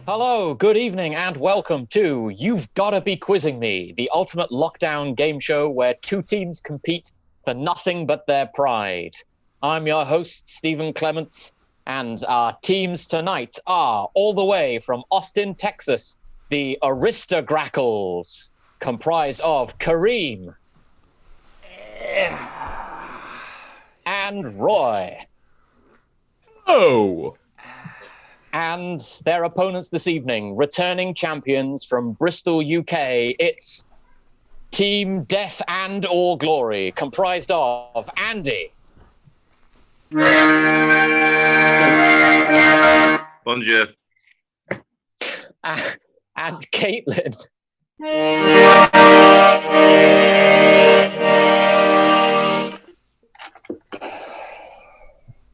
Hello, good evening, and welcome to You've Gotta Be Quizzing Me, the ultimate lockdown game show where two teams compete for nothing but their pride. I'm your host, Stephen Clements, and our teams tonight are, all the way from Austin, Texas, the Aristograckles, comprised of Kareem and Roy. Oh! And their opponents this evening, returning champions from Bristol, UK, it's Team Death and or Glory, comprised of Andy. Bonjour. And Caitlin.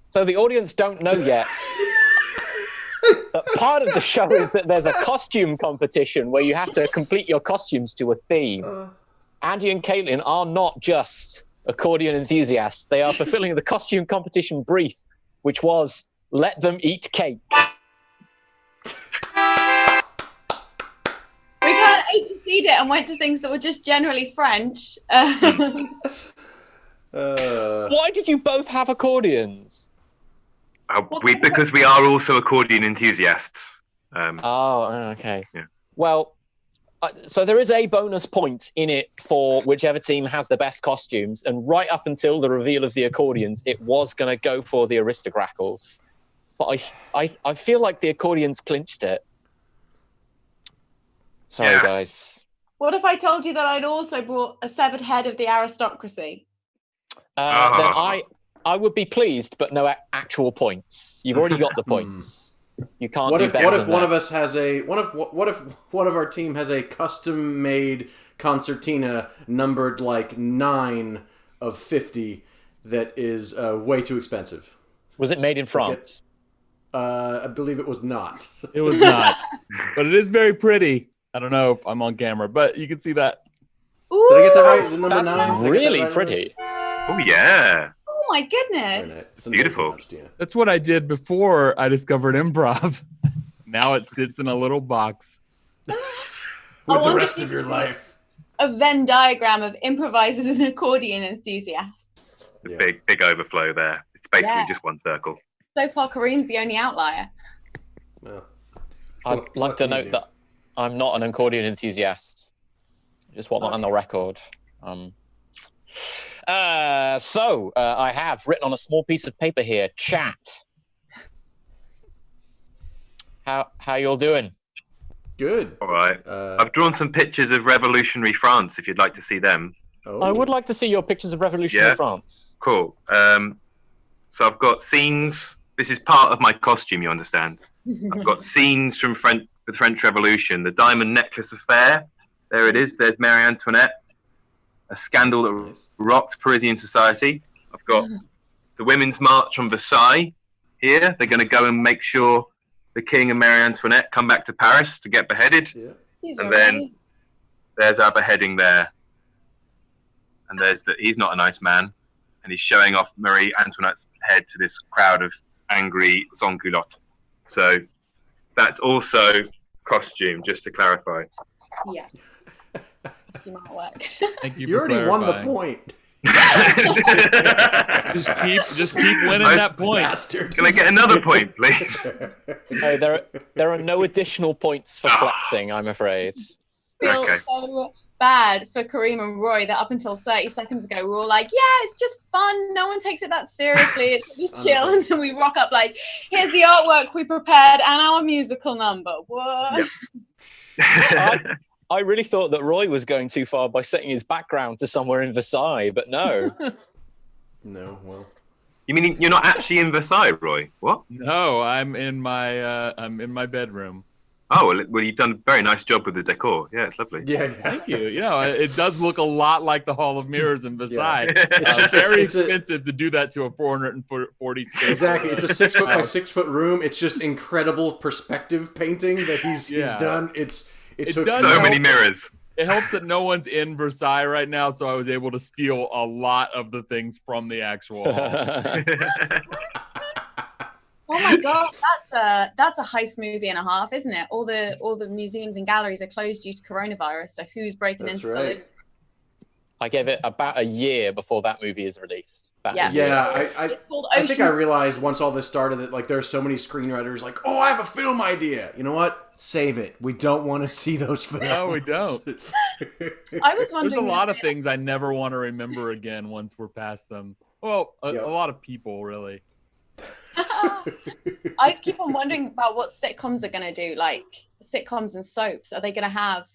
So the audience don't know yet. But part of the show is that there's a costume competition where you have to complete your costumes to a theme. Andy and Caitlin are not just accordion enthusiasts. They are fulfilling the costume competition brief, which was, let them eat cake. We kind of ate it and went to things that were just generally French. Why did you both have accordions? Because we are also accordion enthusiasts. Okay. Yeah. Well, so there is a bonus point in it for whichever team has the best costumes, and right up until the reveal of the accordions, it was going to go for the Aristograckles. But I feel like the accordions clinched it. Sorry, guys. What if I told you that I'd also brought a severed head of the aristocracy? Then I would be pleased, but no actual points. You've already got the points. You can't. What if one of us has a what if one of our team has a custom-made concertina numbered like 9 of 50 that is way too expensive? Was it made in France? I believe it was not. It was not, but it is very pretty. I don't know if I'm on camera, but you can see that. Ooh, Did I get that right? Is it number that's 9? really pretty. Oh, yeah. Oh my goodness! It's Beautiful. That's what I did before I discovered improv. Now it sits in a little box. With the rest of your life. A Venn diagram of improvisers and accordion enthusiasts. The big overflow there. It's basically just one circle. So far, Kareem's the only outlier. Oh. I'd like to note that I'm not an accordion enthusiast. Just want that on the record. I have written on a small piece of paper here, chat. How you all doing? Good. All right. I've drawn some pictures of revolutionary France, if you'd like to see them. Oh. I would like to see your pictures of revolutionary France. Cool. So I've got scenes. This is part of my costume, you understand. I've got scenes from the French Revolution, the Diamond Necklace Affair. There it is. There's Marie Antoinette. A scandal that rocked Parisian society. I've got the Women's March on Versailles here. They're going to go and make sure the King and Marie Antoinette come back to Paris to get beheaded. Yeah. And then there's our beheading there. And he's not a nice man. And he's showing off Marie Antoinette's head to this crowd of angry sans-culottes. So that's also costume, just to clarify. Yeah. You might work. Thank you. You already won the point. just keep winning that point. Bastard. Can I get another point, please? No, there are no additional points for flexing, I'm afraid. Feel Okay. so bad for Kareem and Roy that up until 30 seconds ago we were all like, yeah, it's just fun. No one takes it that seriously. It's just chill. And then we rock up like, here's the artwork we prepared and our musical number. What? Yep. I really thought that Roy was going too far by setting his background to somewhere in Versailles, but no. No, well. You mean you're not actually in Versailles, Roy? What? No, I'm in my bedroom. Oh, well, you've done a very nice job with the decor. Yeah, it's lovely. Yeah. Thank you. You know, it does look a lot like the Hall of Mirrors in Versailles. Yeah. It's very expensive to do that to a 440 square. Exactly. It's a 6 foot by 6 foot room. It's just incredible perspective painting that he's done. It took so many mirrors. It helps that no one's in Versailles right now, so I was able to steal a lot of the things from the actual hall. Oh my god, that's a heist movie and a half, isn't it? All the museums and galleries are closed due to coronavirus. So who's breaking That's into right. I gave it about a year before that movie is released. Yeah. It's called I think I Ocean's- realized once all this started that like there's so many screenwriters like, oh, I have a film idea. You know what? Save it. We don't want to see those films. No, we don't. I was wondering. There's a lot of things I never want to remember again once we're past them. Well, a lot of people, really. I just keep on wondering about what sitcoms are going to do, like sitcoms and soaps. Are they going to have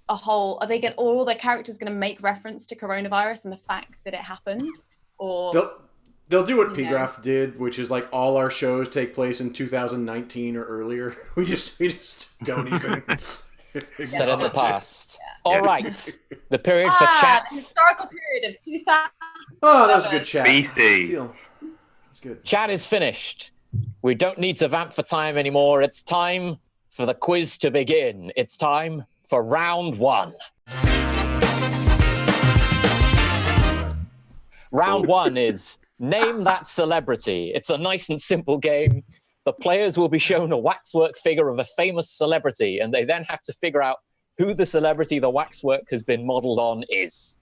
all their characters going to make reference to coronavirus and the fact that it happened? Or they'll do what Pigraph did, which is like all our shows take place in 2019 or earlier. We just don't even Set in the past. Yeah. All right. The period for chat. The historical period of 2000. Oh, that was a good chat. BC. That's good. Chat is finished. We don't need to vamp for time anymore. It's time for the quiz to begin. It's time for round one. Round one is name that celebrity. It's a nice and simple game. The players will be shown a waxwork figure of a famous celebrity, and they then have to figure out who the celebrity the waxwork has been modeled on is.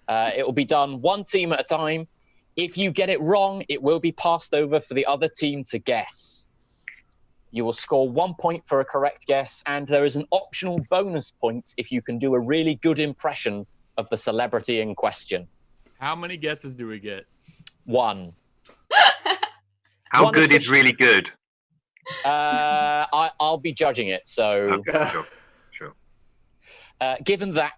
It will be done one team at a time. If you get it wrong, it will be passed over for the other team to guess. You will score 1 point for a correct guess, and there is an optional bonus point if you can do a really good impression of the celebrity in question. How many guesses do we get? One. How good is really good? I'll be judging it, so... Okay, sure. Given that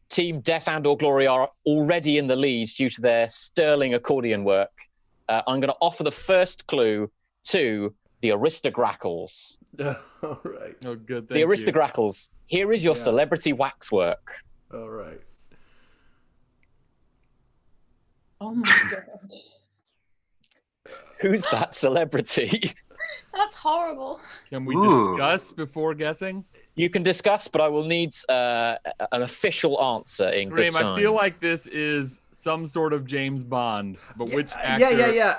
Team Death and or Glory are already in the lead due to their sterling accordion work, I'm going to offer the first clue to the Aristograckles. All right. Oh, good. The Aristograckles. Here is your celebrity waxwork. All right. Oh my god. Who's that celebrity? That's horrible. Can we discuss before guessing? You can discuss, but I will need an official answer in good Graham, time. I feel like this is some sort of James Bond, but which actor? Yeah.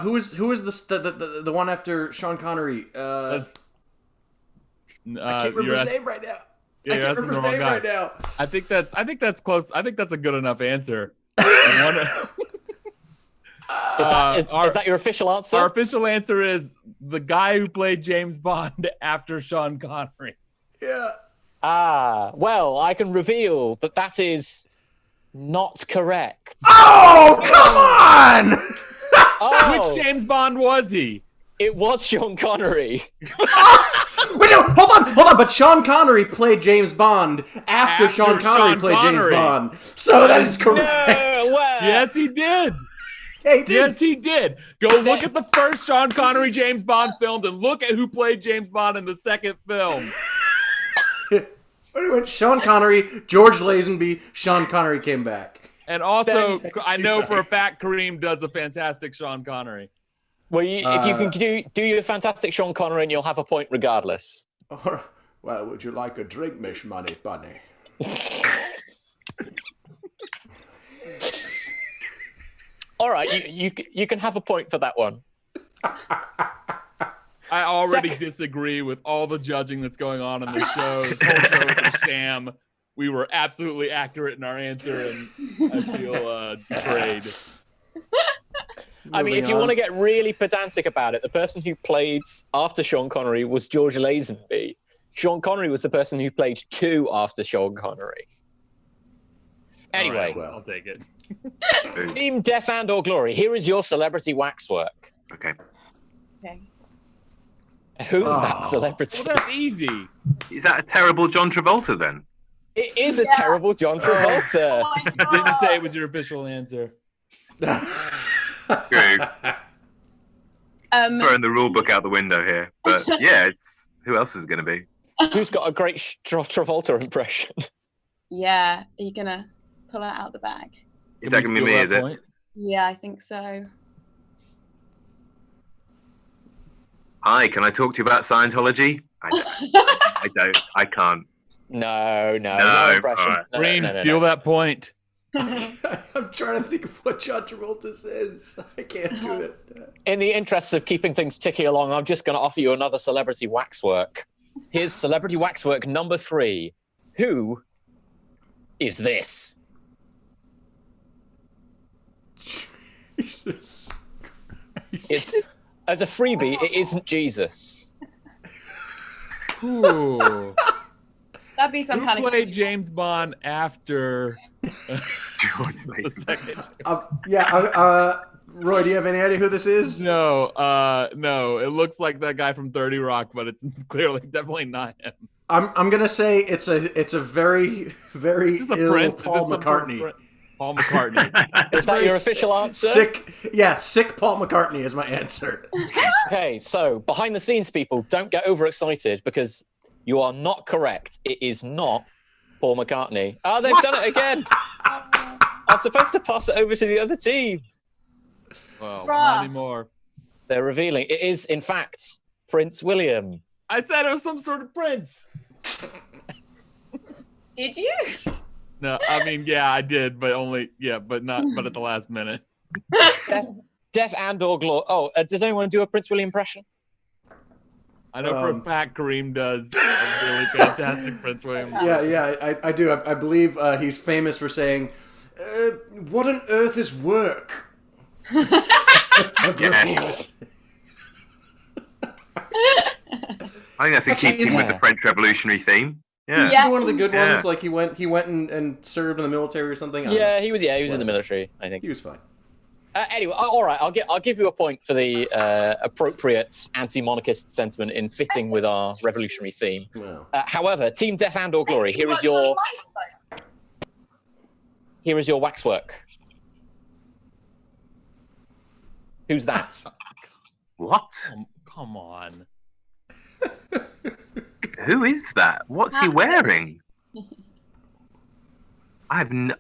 Who is the one after Sean Connery? I can't remember his name right now. Yeah, I can't remember his name right now. I think that's close. I think that's a good enough answer. Is that your official answer? Our official answer is the guy who played James Bond after Sean Connery. Yeah. Well, I can reveal that is not correct. Oh, come on! Oh, Which James Bond was he? it was Sean Connery. Wait, no, hold on. But Sean Connery played James Bond after Sean Connery played James Bond. So that is correct. No way. Yes, he did. Yeah, he did. Yes, he did. Go look at the first Sean Connery James Bond film and look at who played James Bond in the second film. Wait, Sean Connery, George Lazenby, Sean Connery came back. And also, I know for a fact Kareem does a fantastic Sean Connery. Well, if you can do your fantastic Sean Connery, and you'll have a point regardless. Well, would you like a drink, Miss Money Bunny? All right, you can have a point for that one. I already disagree with all the judging that's going on in the show. This whole show is a sham. We were absolutely accurate in our answer, and I feel betrayed. I mean, if you want to get really pedantic about it, the person who played after Sean Connery was George Lazenby. Sean Connery was the person who played 2 after Sean Connery. Anyway, Right, I'll take it. Team Death and or Glory, here is your celebrity waxwork. Okay. Who's that celebrity? Well, that's easy. Is that a terrible John Travolta then? It is a terrible John Travolta. Oh my I didn't God. say it was your official answer. True. Throwing the rule book out the window here. But yeah, who else is it going to be? Who's got a great Travolta impression? Yeah, are you gonna pull it out the bag? Is that going to be me, is it? Point? Yeah, I think so. Hi, can I talk to you about Scientology? I don't. I can't. No No, impression. alright. Green, steal that point. I'm trying to think of what John Travolta says. I can't do it. In the interests of keeping things ticking along, I'm just going to offer you another celebrity waxwork. Here's celebrity waxwork number 3. Who is this? Jesus. It's, as a freebie, it isn't Jesus. Ooh. That'd be some Who kind of played James Bond after George the Mason. second? Roy, do you have any idea who this is? No. It looks like that guy from 30 Rock, but it's definitely not him. I'm gonna say it's a very, very Is this a ill Prince? Is Paul this some sort of McCartney. Paul McCartney. Is that your official answer? Sick Paul McCartney is my answer. Okay, so behind the scenes, people, don't get overexcited because you are not correct. It is not Paul McCartney. Oh, they've done it again. I'm supposed to pass it over to the other team. Well, Bruh. not anymore. They're revealing. It is, in fact, Prince William. I said it was some sort of prince. Did you? No, I mean, yeah, I did, but but at the last minute. Death and or glory. Oh, does anyone do a Prince William impression? I know for a fact Kareem does a really fantastic Prince William. Yeah, I do. I believe he's famous for saying, "What on earth is work?" Yes. I think that's in keeping with the French Revolutionary theme. Yeah. Yeah. One of the good Yeah. ones, like he went and served in the military or something. I don't know. Yeah, he was in the military, I think. He was fine. Anyway, all right, I'll give you a point for the appropriate anti-monarchist sentiment in fitting with our revolutionary theme. Wow. However, Team Death and or Glory, here is your waxwork. Who's that? What? Come on. Who is that? What's he wearing? I have no.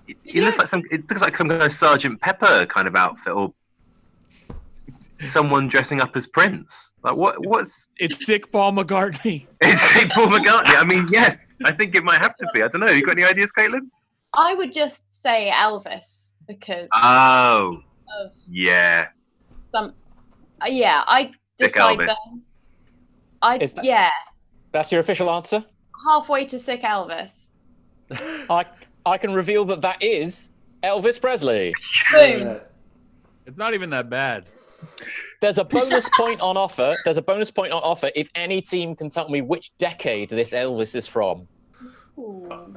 It looks like some kind of Sergeant Pepper kind of outfit, or someone dressing up as Prince. Like what's? It's sick Paul McCartney. It's St. Paul McCartney. I mean, yes, I think it might have to be. I don't know. You got any ideas, Caitlin? I would just say Elvis because Oh, of yeah. some. Yeah, I Sick decide Elvis. that. Yeah, That's your official answer? halfway to sick Elvis. I can reveal that is Elvis Presley. Boom. It's not even that bad. There's a bonus point on offer. If any team can tell me which decade this Elvis is from. Ooh.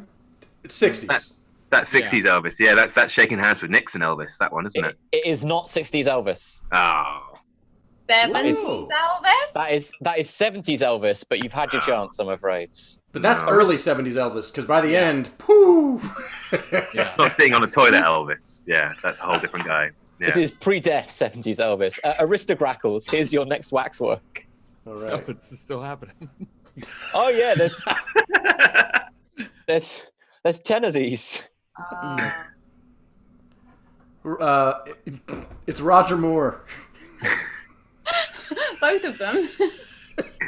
60s. That's 60s Elvis. Yeah, that's shaking hands with Nixon Elvis. That one, isn't it? It is not 60s Elvis. Oh. 70s Whoa. Elvis? That is 70s Elvis, but you've had your chance, I'm afraid. But that's No. early 70s Elvis, because by the end, pooh! Yeah. Not sitting on a toilet Elvis. Yeah, that's a whole different guy. Yeah. This is pre-death 70s Elvis. Aristograckles, here's your next waxwork. All No, right. it's still happening. Oh yeah, there's 10 of these. It's Roger Moore. Both of them.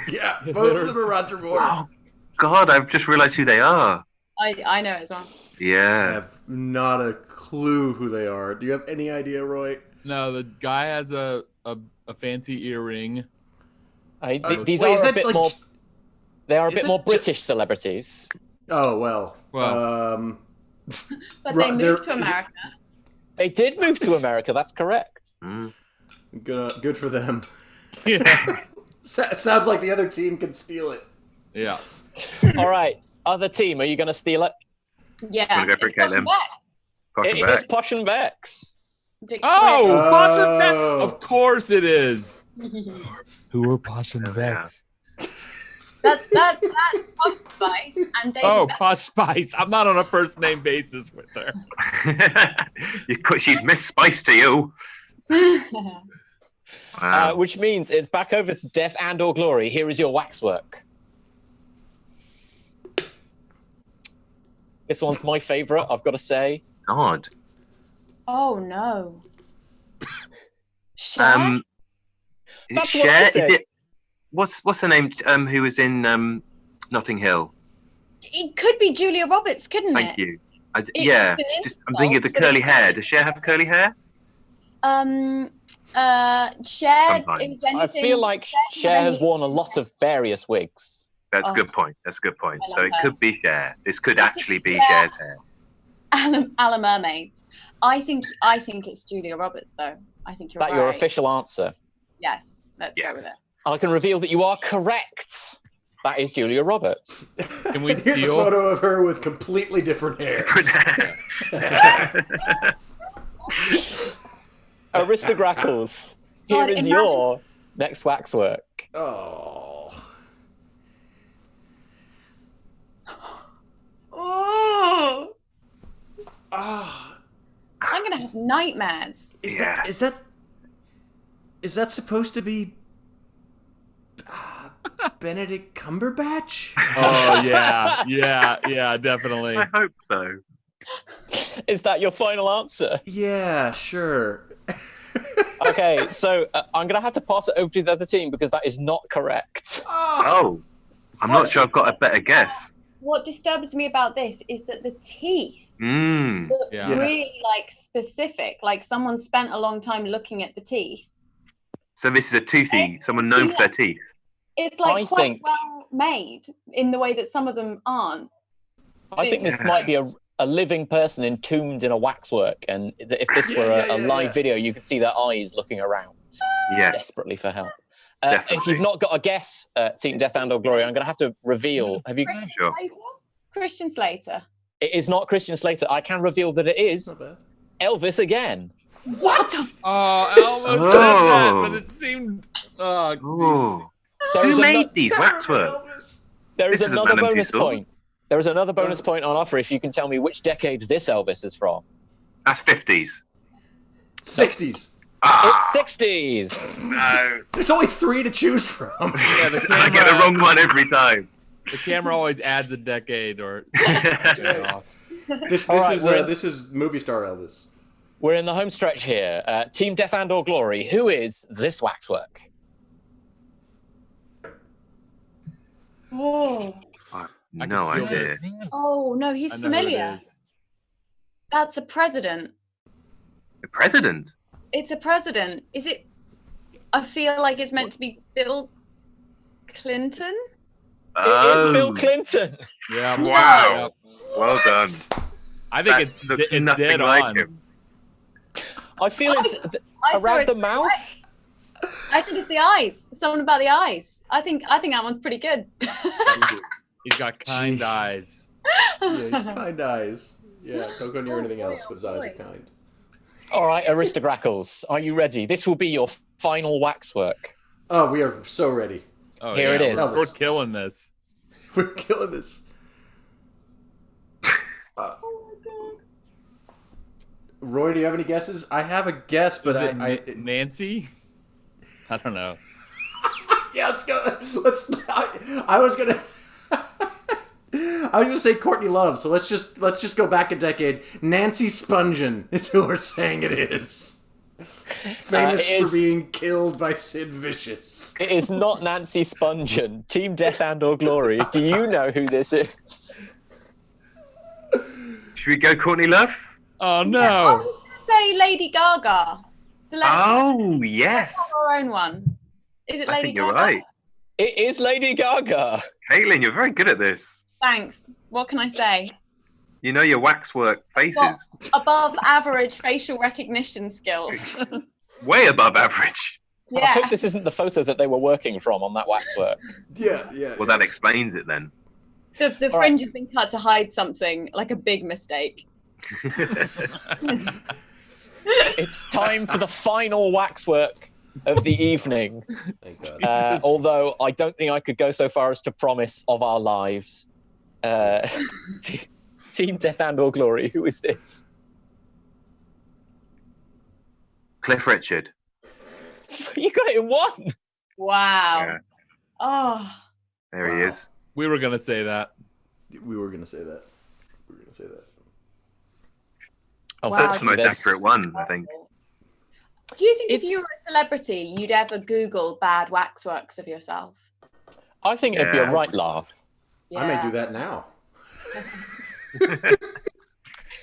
Yeah, both of them are Roger Moore. Oh, God, I've just realised who they are. I know as well. I Yeah. have not a clue who they are. Do you have any idea, Roy? No, the guy has a fancy earring. These wait, are is a that bit like- more. They are a is bit it more ju- British celebrities. Oh, well. Well. But Ro- they they're- moved to America. They did move to America. That's correct. Mm. Good for them. Yeah. Sounds like the other team can steal it. Yeah. All right, other team, are you going to steal it? Yeah. Wanna go for it, It's Caitlin? Bex. Fucking It back. is Posh and Bex. Victoria. Oh, Posh and Oh. Vex. Of course it is. Who are Posh and Oh, Vex? That's Posh Spice and David Oh, Beckham. Posh Spice. I'm not on a first name basis with her. She's Miss Spice to you. Wow. Which means it's back over to Death and or Glory. Here is your waxwork. This one's my favourite, I've got to say. God. Oh no. Cher? Is it That's what I Cher? Is said. it? What's her name? Who was in Notting Hill? It could be Julia Roberts, couldn't Thank it? you. I'm thinking of the but curly hair. Does Cher have curly hair? Cher Sometimes. is anything. I feel like Cher has worn a lot of various wigs. That's a good point. That's a good point. I So love it her. could be Cher. This could actually be Yeah. Cher's hair. A la Mermaids. I think it's Julia Roberts, though. I think you're That right. your official answer? Yes, let's go with it. I can reveal that you are correct. That is Julia Roberts. Can we Here's a steal? photo of her with completely different hair. Aristograckles, here God, is imagine- your next waxwork. Oh. Oh, Ah. I'm gonna have nightmares. Is Yeah. is that supposed to be Benedict Cumberbatch? Oh yeah, definitely. I hope so. Is that your final answer? Yeah, sure. Okay, so I'm going to have to pass it over to the other team because that is not correct. Oh, I'm not sure I've got a better guess. What disturbs me about this is that the teeth Mmm. look Yeah. really like specific. Like someone spent a long time looking at the teeth. So this is a toothy, someone known for their teeth. It's like I quite think- well made in the way that some of them aren't. I think this might be a living person entombed in a waxwork, and if this were a live video, you could see their eyes looking around Yeah. desperately for help. If Definitely. you've not got a guess, Team Death and or Glory, I'm going to have to reveal. Have you? Christian Sure. Slater? Christian Slater. It is not Christian Slater. I can reveal that it is Not bad. Elvis again. What? Oh, Elmo said that, but it seemed. Oh, Ooh. There Who is made ano- these waxwork? there is This is a another random bonus piece, point. There is another bonus point on offer if you can tell me which decade this Elvis is from. That's 50s. 60s. Ah, It's 60s. no. There's only 3 to choose from. yeah, the I get the camera. wrong one every time. The camera always adds a decade or. This All right, we're- this is movie star Elvis. We're in the home stretch here. Team Death and or Glory, who is this waxwork? Oh. I No can steal idea. this. Oh no, I he's know who it familiar. is. That's a president. The president? It's a president. Is it? I feel like it's meant to be Bill Clinton. It is Oh, Bill Clinton. Yeah. Wow. Well done. I think That it's looks it's nothing dead like on. him. I feel it's I saw around it the straight mouth. away. I think it's the eyes. Something about the eyes. I think that one's pretty good. He's got kind Gee. eyes. Yeah, he's kind eyes. Yeah, don't go near anything else, but his eyes are kind. All right, Aristograckles, are you ready? This will be your final waxwork. Oh, we are so ready. Oh, Here it is. We're killing this. We're killing this. Roy, do you have any guesses? I have a guess, but Is it I Nancy? I don't know. yeah, let's go. I was gonna. I was gonna say Courtney Love, so let's just go back a decade. Nancy Spungen is who we're saying it is. Famous it is- for being killed by Sid Vicious. It is not Nancy Spungen. Team Death and or Glory, do you know who this is? Should we go Courtney Love? Oh I no! was gonna say Lady Gaga. So let's Oh, yes. have our own one. Is it Lady I think you're Gaga? right. It is Lady Gaga. Caitlin, you're very good at this. Thanks. What can I say? You know your waxwork faces. Well, above average facial recognition skills. Way above average. I yeah. hope this isn't the photo that they were working from on that waxwork. Yeah. Well, that explains it then. The All fringe has been cut to hide something, like a big mistake. It's time for the final waxwork of the evening. Thank God. Although I don't think I could go so far as to promise of our lives. Team Death and or Glory, who is this? Cliff Richard. You got it in one. Wow. Yeah. Oh. There he is. We were gonna say that. We were gonna say that. Wow. That's the most there's- accurate one, I think. Do you think if It's- you were a celebrity, you'd ever Google bad waxworks of yourself? I think it'd be a Yeah. right laugh. I may do that now.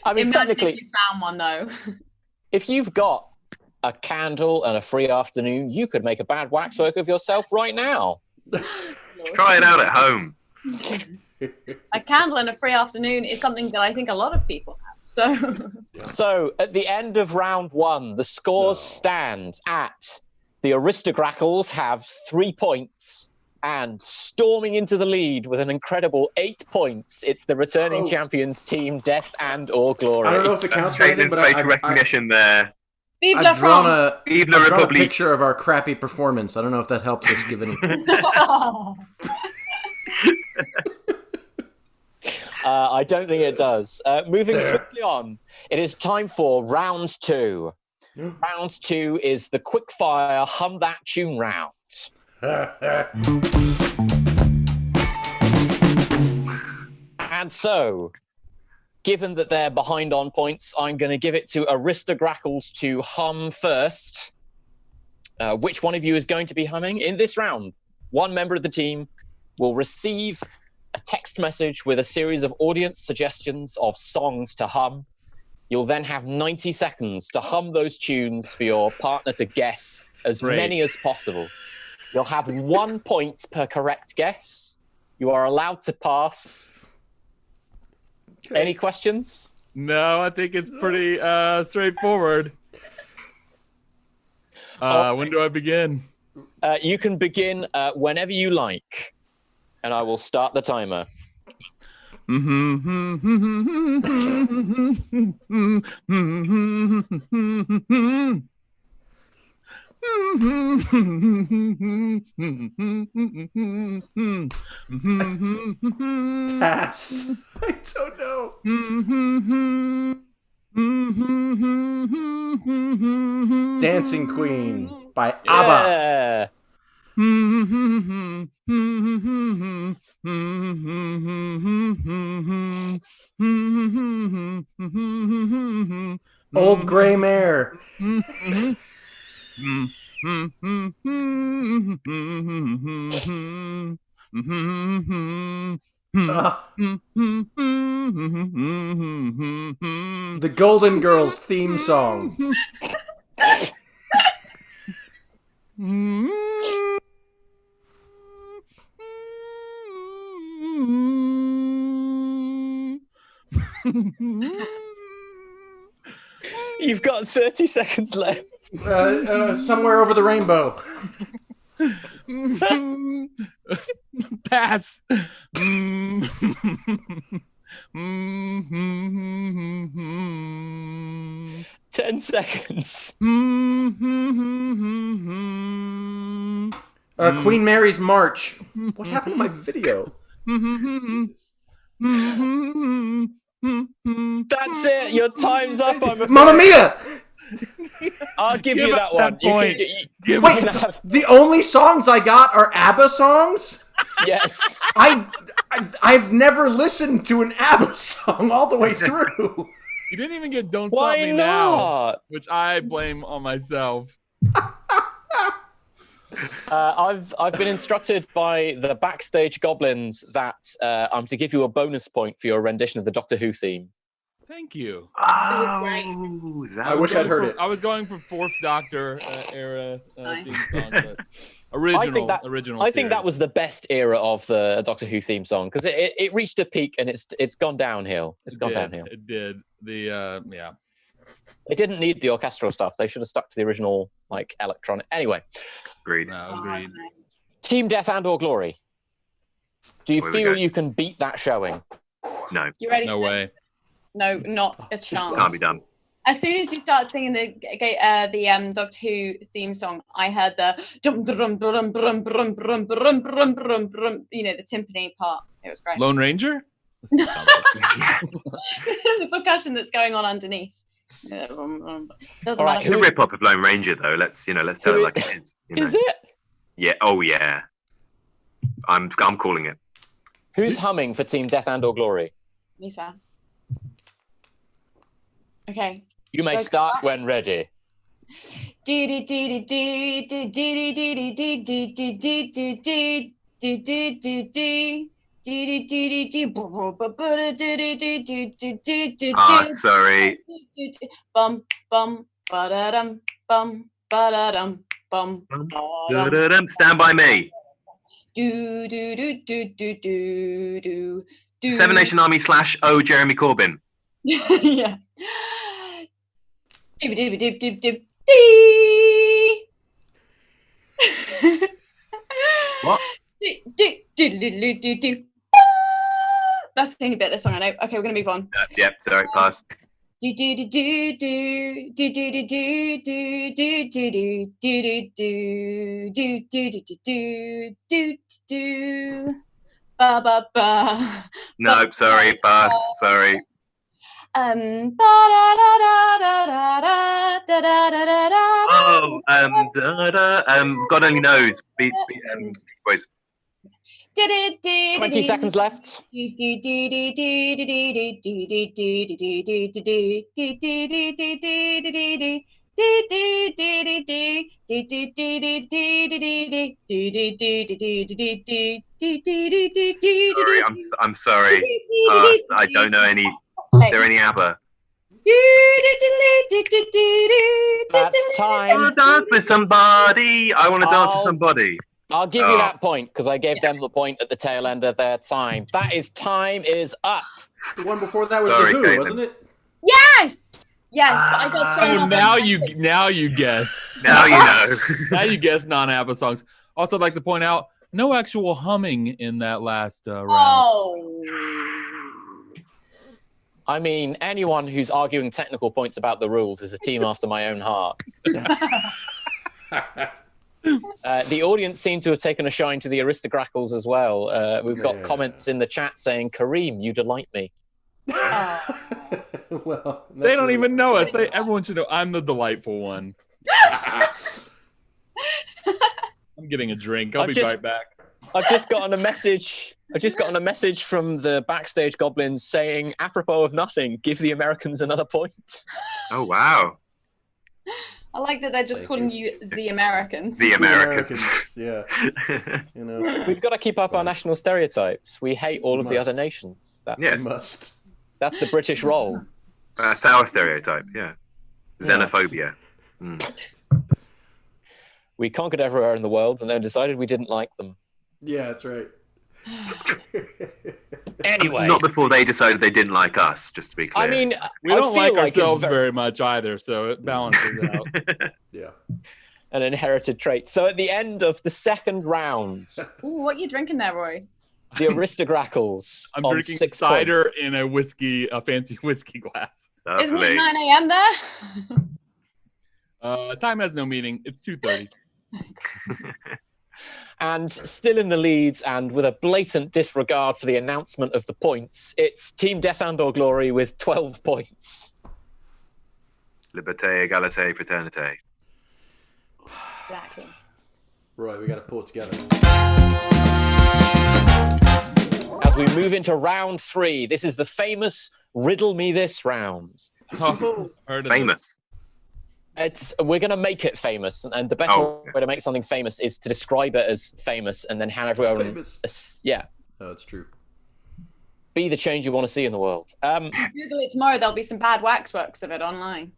I mean, Imagine technically, if you found one though. if you've got a candle and a free afternoon, you could make a bad waxwork of yourself right now. Try it out at home. A candle and a free afternoon is something that I think a lot of people have. So at the end of round 1, the scores stand at the Aristograckles have 3 points, and storming into the lead with an incredible 8 points, it's the returning champions team Death and or Glory. I don't know if it counts for anything, but facial recognition there. Vive la I've drawn France! Vive la I've drawn a République. picture of our crappy performance. I don't know if that helps us give any. I don't think it does. Moving swiftly on, it is time for round 2. Round 2 is the quickfire hum that tune round. And so, given that they're behind on points, I'm going to give it to Aristograckles to hum first. Which one of you is going to be humming? In this round, one member of the team will receive a text message with a series of audience suggestions of songs to hum. You'll then have 90 seconds to hum those tunes for your partner to guess as many as possible. You'll have 1 point per correct guess. You are allowed to pass. Okay. Any questions? No, I think it's pretty straightforward. When do I begin? You can begin whenever you like, and I will start the timer. Pass. I don't know. Dancing Queen by ABBA. Old Gray Mare. The Golden Girls theme song. You've got 30 seconds left. Somewhere Over the Rainbow. Pass. 10 seconds. Queen Mary's March. What happened to my video? That's it. Your time's up. I'm afraid. Mamma Mia! I'll give you that one. Point. Wait, the only songs I got are ABBA songs? Yes. I've never listened to an ABBA song all the way through. You didn't even get Don't Why Stop Me not? Now, which I blame on myself. I've been instructed by the backstage goblins that I'm to give you a bonus point for your rendition of the Doctor Who theme. Thank you. Oh, I wish I'd heard it. I was going for Fourth Doctor era theme song, but original. I think that was the best era of the Doctor Who theme song because it reached a peak and it's gone downhill. It's gone downhill. It did. Yeah. They didn't need the orchestral stuff. They should have stuck to the original electronic. Anyway. Agreed. No, agreed. Team Death and or Glory. Do you feel you can beat that showing? No. You ready? No way. No, not a chance. Can't be done. As soon as you start singing the Doctor Who theme song, I heard the dum dum dum dum dum dum dum dum dum dum dum. You know, the timpani part. It was great. Lone Ranger? The percussion that's going on underneath. Doesn't matter. It's a rip-off of Lone Ranger, though. Let's tell it like it is. Is it? Yeah. Oh, yeah. I'm calling it. Who's humming for Team Death and or Glory? Lisa. Okay. You may start when ready. Sorry. Bum bum ba-da-dum bum ba-da-dum bum ba-dum. Stand by me. Do do do do do do do do. Seven Nation Army / O Jeremy Corbyn. Yeah. Dib dib dib dib dib dee. What? That's the only bit of the song I know. Okay, we're gonna move on. Yep, sorry, pass. Do do do do do do do do do do do do do do do do do do do ba ba ba. No, sorry, pass. Sorry. Ba da da da da da da da da da da da. God only knows. Boys. 20 seconds left. Sorry, I'm sorry. I don't know any. Is there any ABBA? That's time. I want to dance with somebody. I want to dance with somebody. I'll give you that point because I gave them the point at the tail end of their time. That is time is up. The one before that was Sorry, The Who, Caitlin. wasn't it? Yes, but I got thrown off. Now you guess. Now you know. Now you guess non-ABBA songs. Also, I'd like to point out no actual humming in that last round. Oh. I mean, anyone who's arguing technical points about the rules is a team after my own heart. The audience seem to have taken a shine to the Aristograckles as well. We've got comments in the chat saying, Kareem, you delight me. Well, They don't even know us. Everyone should know I'm the delightful one. I'm getting a drink. I'll be right back. I've just gotten a message. I've just gotten a message from the backstage goblins saying, apropos of nothing, give the Americans another point. Oh, wow. I like that they're just calling you the Americans. The Americans. Yeah. You know. We've got to keep up our national stereotypes. We hate all of the other nations. Yes. Must. That's the British role. That's our stereotype, yeah. Xenophobia. Mm. We conquered everywhere in the world and then decided we didn't like them. Yeah, that's right. Anyway. Not before they decided they didn't like us, just to be clear. I mean, We don't I feel like ourselves it's very much either, so it balances out. Yeah. an inherited trait. So at the end of the second round, Ooh, what are you drinking there, Roy? the Aristograckles. I'm on drinking 6 cider points. in a fancy whiskey glass. Isn't Lovely. it 9 a.m. there? Time has no meaning. It's 2:30. And still in the leads and with a blatant disregard for the announcement of the points, it's Team Death and or Glory with 12 points. Liberté, égalité, fraternité. Exactly. Right, we got to pull it together. As we move into round 3, this is the famous Riddle Me This round. Oh, heard of Famous. We're going to make it famous, and the best way to make something famous is to describe it as famous and then have everyone... famous. Yeah. Oh, that's true. Be the change you want to see in the world. Google it tomorrow. There'll be some bad waxworks of it online.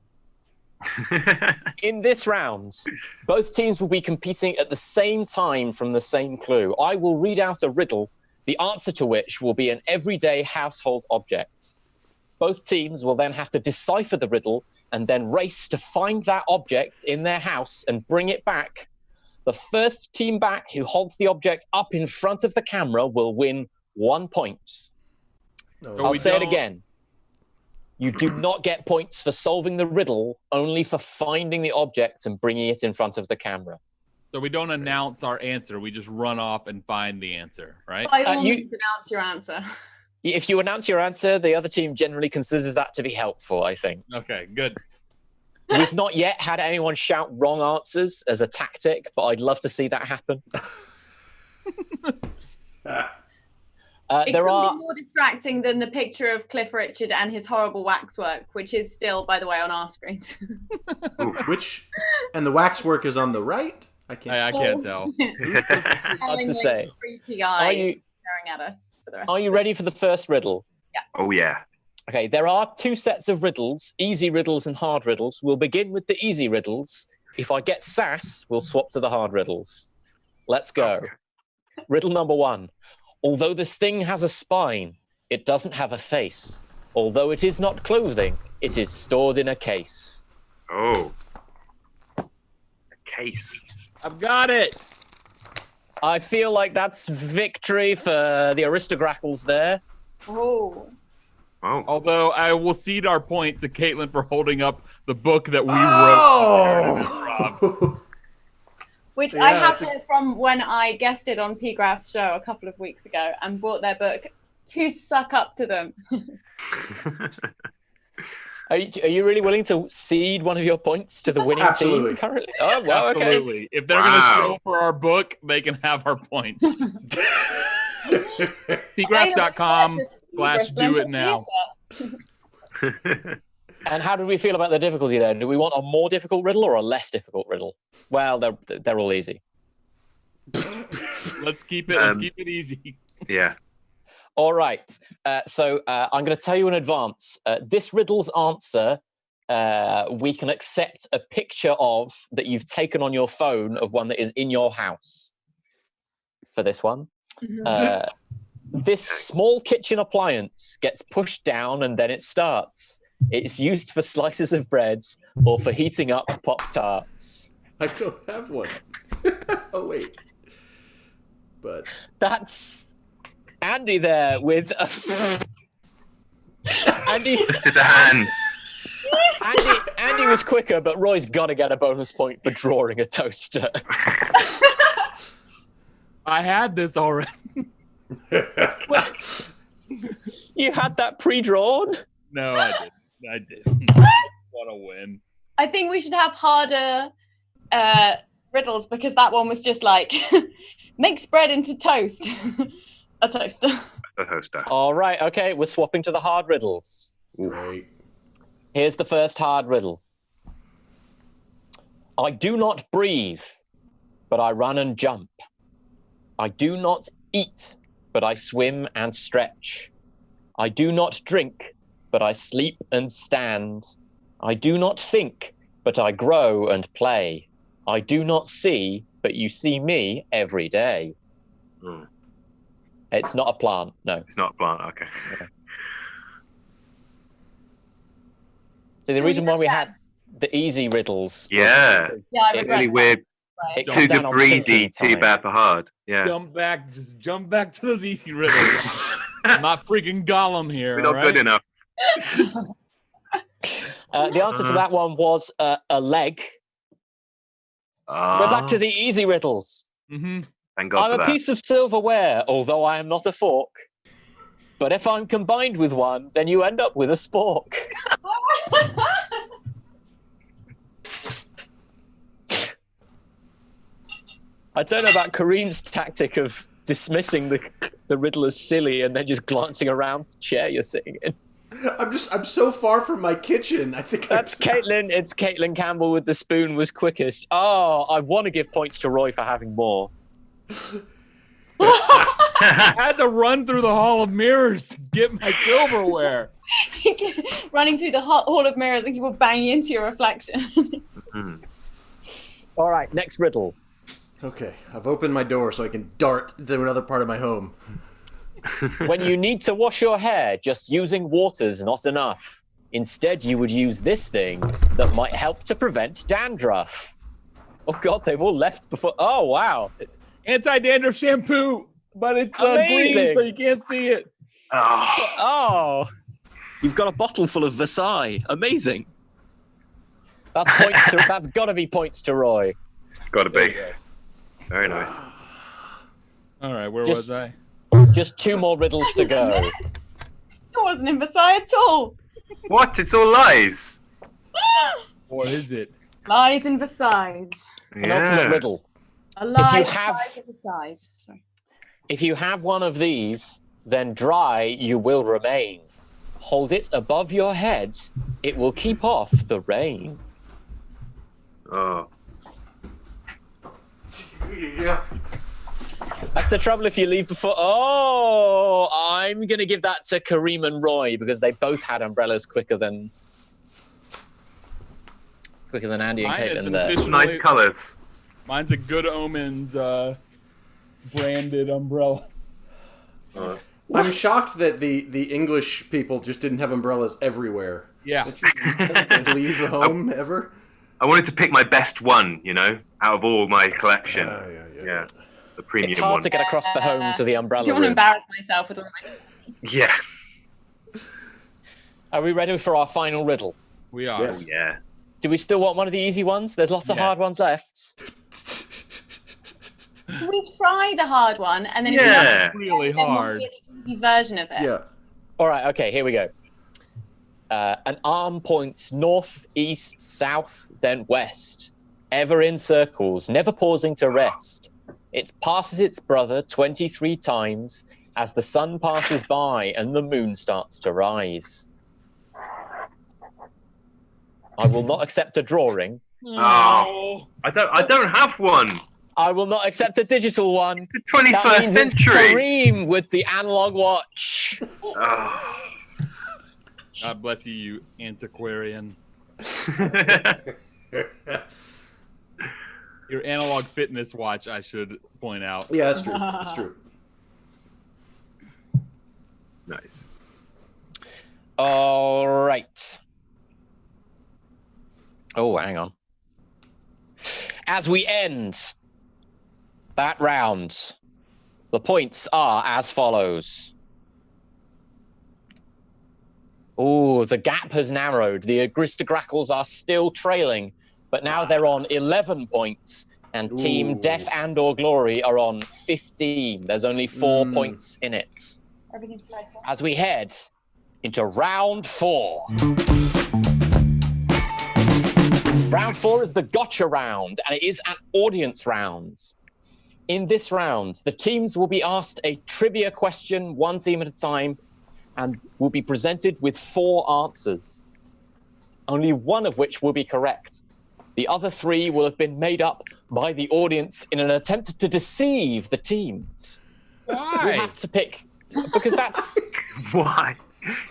In this round, both teams will be competing at the same time from the same clue. I will read out a riddle, the answer to which will be an everyday household object. Both teams will then have to decipher the riddle and then race to find that object in their house and bring it back. The first team back who holds the object up in front of the camera will win 1 point. No, I'll say it again. You do not get points for solving the riddle, only for finding the object and bringing it in front of the camera. So we don't announce our answer. We just run off and find the answer, right? By all means, announce your answer. If you announce your answer, the other team generally considers that to be helpful, I think. Okay, good. We've not yet had anyone shout wrong answers as a tactic, but I'd love to see that happen. It could be more distracting than the picture of Cliff Richard and his horrible waxwork, which is still, by the way, on our screens. And the waxwork is on the right? I can't tell. Hard to say. Creepy eyes. staring at us for the rest Are of you the ready for the first riddle? Oh yeah. Okay, there are 2 sets of riddles, easy riddles and hard riddles. We'll begin with the easy riddles. If I get sass, we'll swap to the hard riddles. Let's go. Okay. Riddle number 1. Although this thing has a spine, it doesn't have a face. Although it is not clothing, it is stored in a case. Oh. A case. I've got it. I feel like that's victory for the Aristograckles there. Oh. Oh. Although I will cede our point to Caitlin for holding up the book that we wrote. Oh! Which Yeah, I had that's a- it from when I guested on P. Graph's show a couple of weeks ago and bought their book to suck up to them. Are you really willing to cede one of your points to the winning Absolutely. team currently? Oh, well, okay. Absolutely. If they're going to show for our book, they can have our points. pgraph.com/do it now. And how did we feel about the difficulty there? Do we want a more difficult riddle or a less difficult riddle? Well, they're all easy. Let's keep it easy. Yeah. All right. So I'm going to tell you in advance. This riddle's answer, we can accept a picture of that you've taken on your phone of one that is in your house. For this one, this small kitchen appliance gets pushed down and then it starts. It's used for slices of bread or for heating up Pop-Tarts. I don't have one. Oh, wait. But That's Andy there with Andy. Just as a hand. Andy was quicker, but Roy's got to get a bonus point for drawing a toaster. I had this already. You had that pre-drawn? No, I didn't. Want to win. I think we should have harder riddles because that one was just like makes bread into toast. A toaster. A toaster. All right, okay, we're swapping to the hard riddles. great. Here's the first hard riddle. I do not breathe, but I run and jump. I do not eat, but I swim and stretch. I do not drink, but I sleep and stand. I do not think, but I grow and play. I do not see, but you see me every day. Hmm. It's not a plant, no. It's not a plant. Okay. So the reason why we had the easy riddles. Yeah. Yeah, I It regret Really that. weird. Right. It Too comes down good on for easy, thinking too time. bad for hard. Yeah. Just jump back to those easy riddles. I'm not freaking Gollum here. We're not all good right? enough. The answer to that one was a leg. We're back to the easy riddles. Mm-hmm. Thank God I'm for a that. piece of silverware, although I am not a fork. But if I'm combined with one, then you end up with a spork. I don't know about Kareem's tactic of dismissing the riddle as silly and then just glancing around the chair you're sitting in. I'm so far from my kitchen. I think That's Caitlin. It's Caitlin Campbell with the spoon was quickest. Oh, I want to give points to Roy for having more. I had to run through the Hall of Mirrors to get my silverware. Running through the hall of mirrors and people banging into your reflection. Mhm. All right, next riddle. Okay, I've opened my door so I can dart to another part of my home. When you need to wash your hair, just using water's not enough. Instead, you would use this thing that might help to prevent dandruff. Oh God, they've all left before. Oh wow! Anti-dandruff shampoo, but it's green, Amazing. so you can't see it. Oh, Oh, you've got a bottle full of Versailles. Amazing. That's points. That's got to be points to Roy. got to be. Very nice. All right, where Just- was I? Just 2 more riddles to go. It wasn't in Versailles at all. What? It's all lies. Or is it? Lies in Versailles. An ultimate riddle. A lie you the have- size of Versailles. Sorry. If you have one of these, then dry you will remain. Hold it above your head. It will keep off the rain. Oh. Yeah. That's the trouble if you leave before. Oh, I'm going to give that to Kareem and Roy because they both had umbrellas quicker than Andy and Caitlin there. Nice colours. Mine's a Good Omens branded umbrella. I'm shocked that the English people just didn't have umbrellas everywhere. Yeah. Did you leave home ever? I wanted to pick my best one, out of all my collection. Yeah. The premium It's hard one. to get across the home to the umbrella Do you want to room. embarrass myself with all my... Yeah. Are we ready for our final riddle? We are. Yes. Oh, yeah. Do we still want one of the easy ones? There's lots of hard Yes. ones left. Can we try the hard one and then Yeah. if we Really then we'll hard. get the easy version of it? Yeah. All right, okay, here we go. An arm points north, east, south, then west, ever in circles, never pausing to rest. It passes its brother 23 times as the sun passes by and the moon starts to rise. I will not accept a drawing. Oh, I don't have one. I will not accept a digital one. The That 21st means it's century. Kareem with the analog watch. Oh. God bless you, you antiquarian. Your analog fitness watch, I should point out. Yeah, that's true. That's true. Nice. All right. Oh, hang on. As we end that round, the points are as follows. Oh, the gap has narrowed. The Aristograckles are still trailing, but now they're on 11 points, and Team Ooh. Death and or Glory are on 15. There's only 4 points in it. Everything's dreadful. As we head into round 4. Round 4 is the gotcha round, and it is an audience round. In this round, the teams will be asked a trivia question, one team at a time, and will be presented with 4 answers, only one of which will be correct. The other 3 will have been made up by the audience in an attempt to deceive the teams. You Why? have to pick, because that's... Why?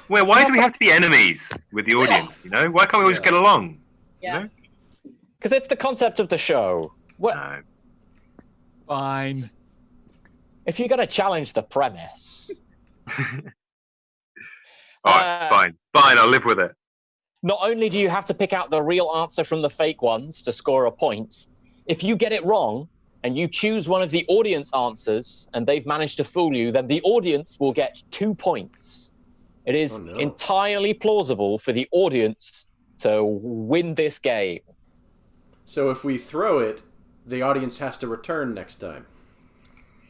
Well, why do we have to be enemies with the audience? Why can't we all just get along? Yeah. Because it's the concept of the show. What, No. Fine. if you're going to challenge the premise, All right, fine. I'll live with it. not only do you have to pick out the real answer from the fake ones to score a point, if you get it wrong and you choose one of the audience answers and they've managed to fool you, then the audience will get 2 points. It is entirely plausible for the audience to win this game. So if we throw it, the audience has to return next time.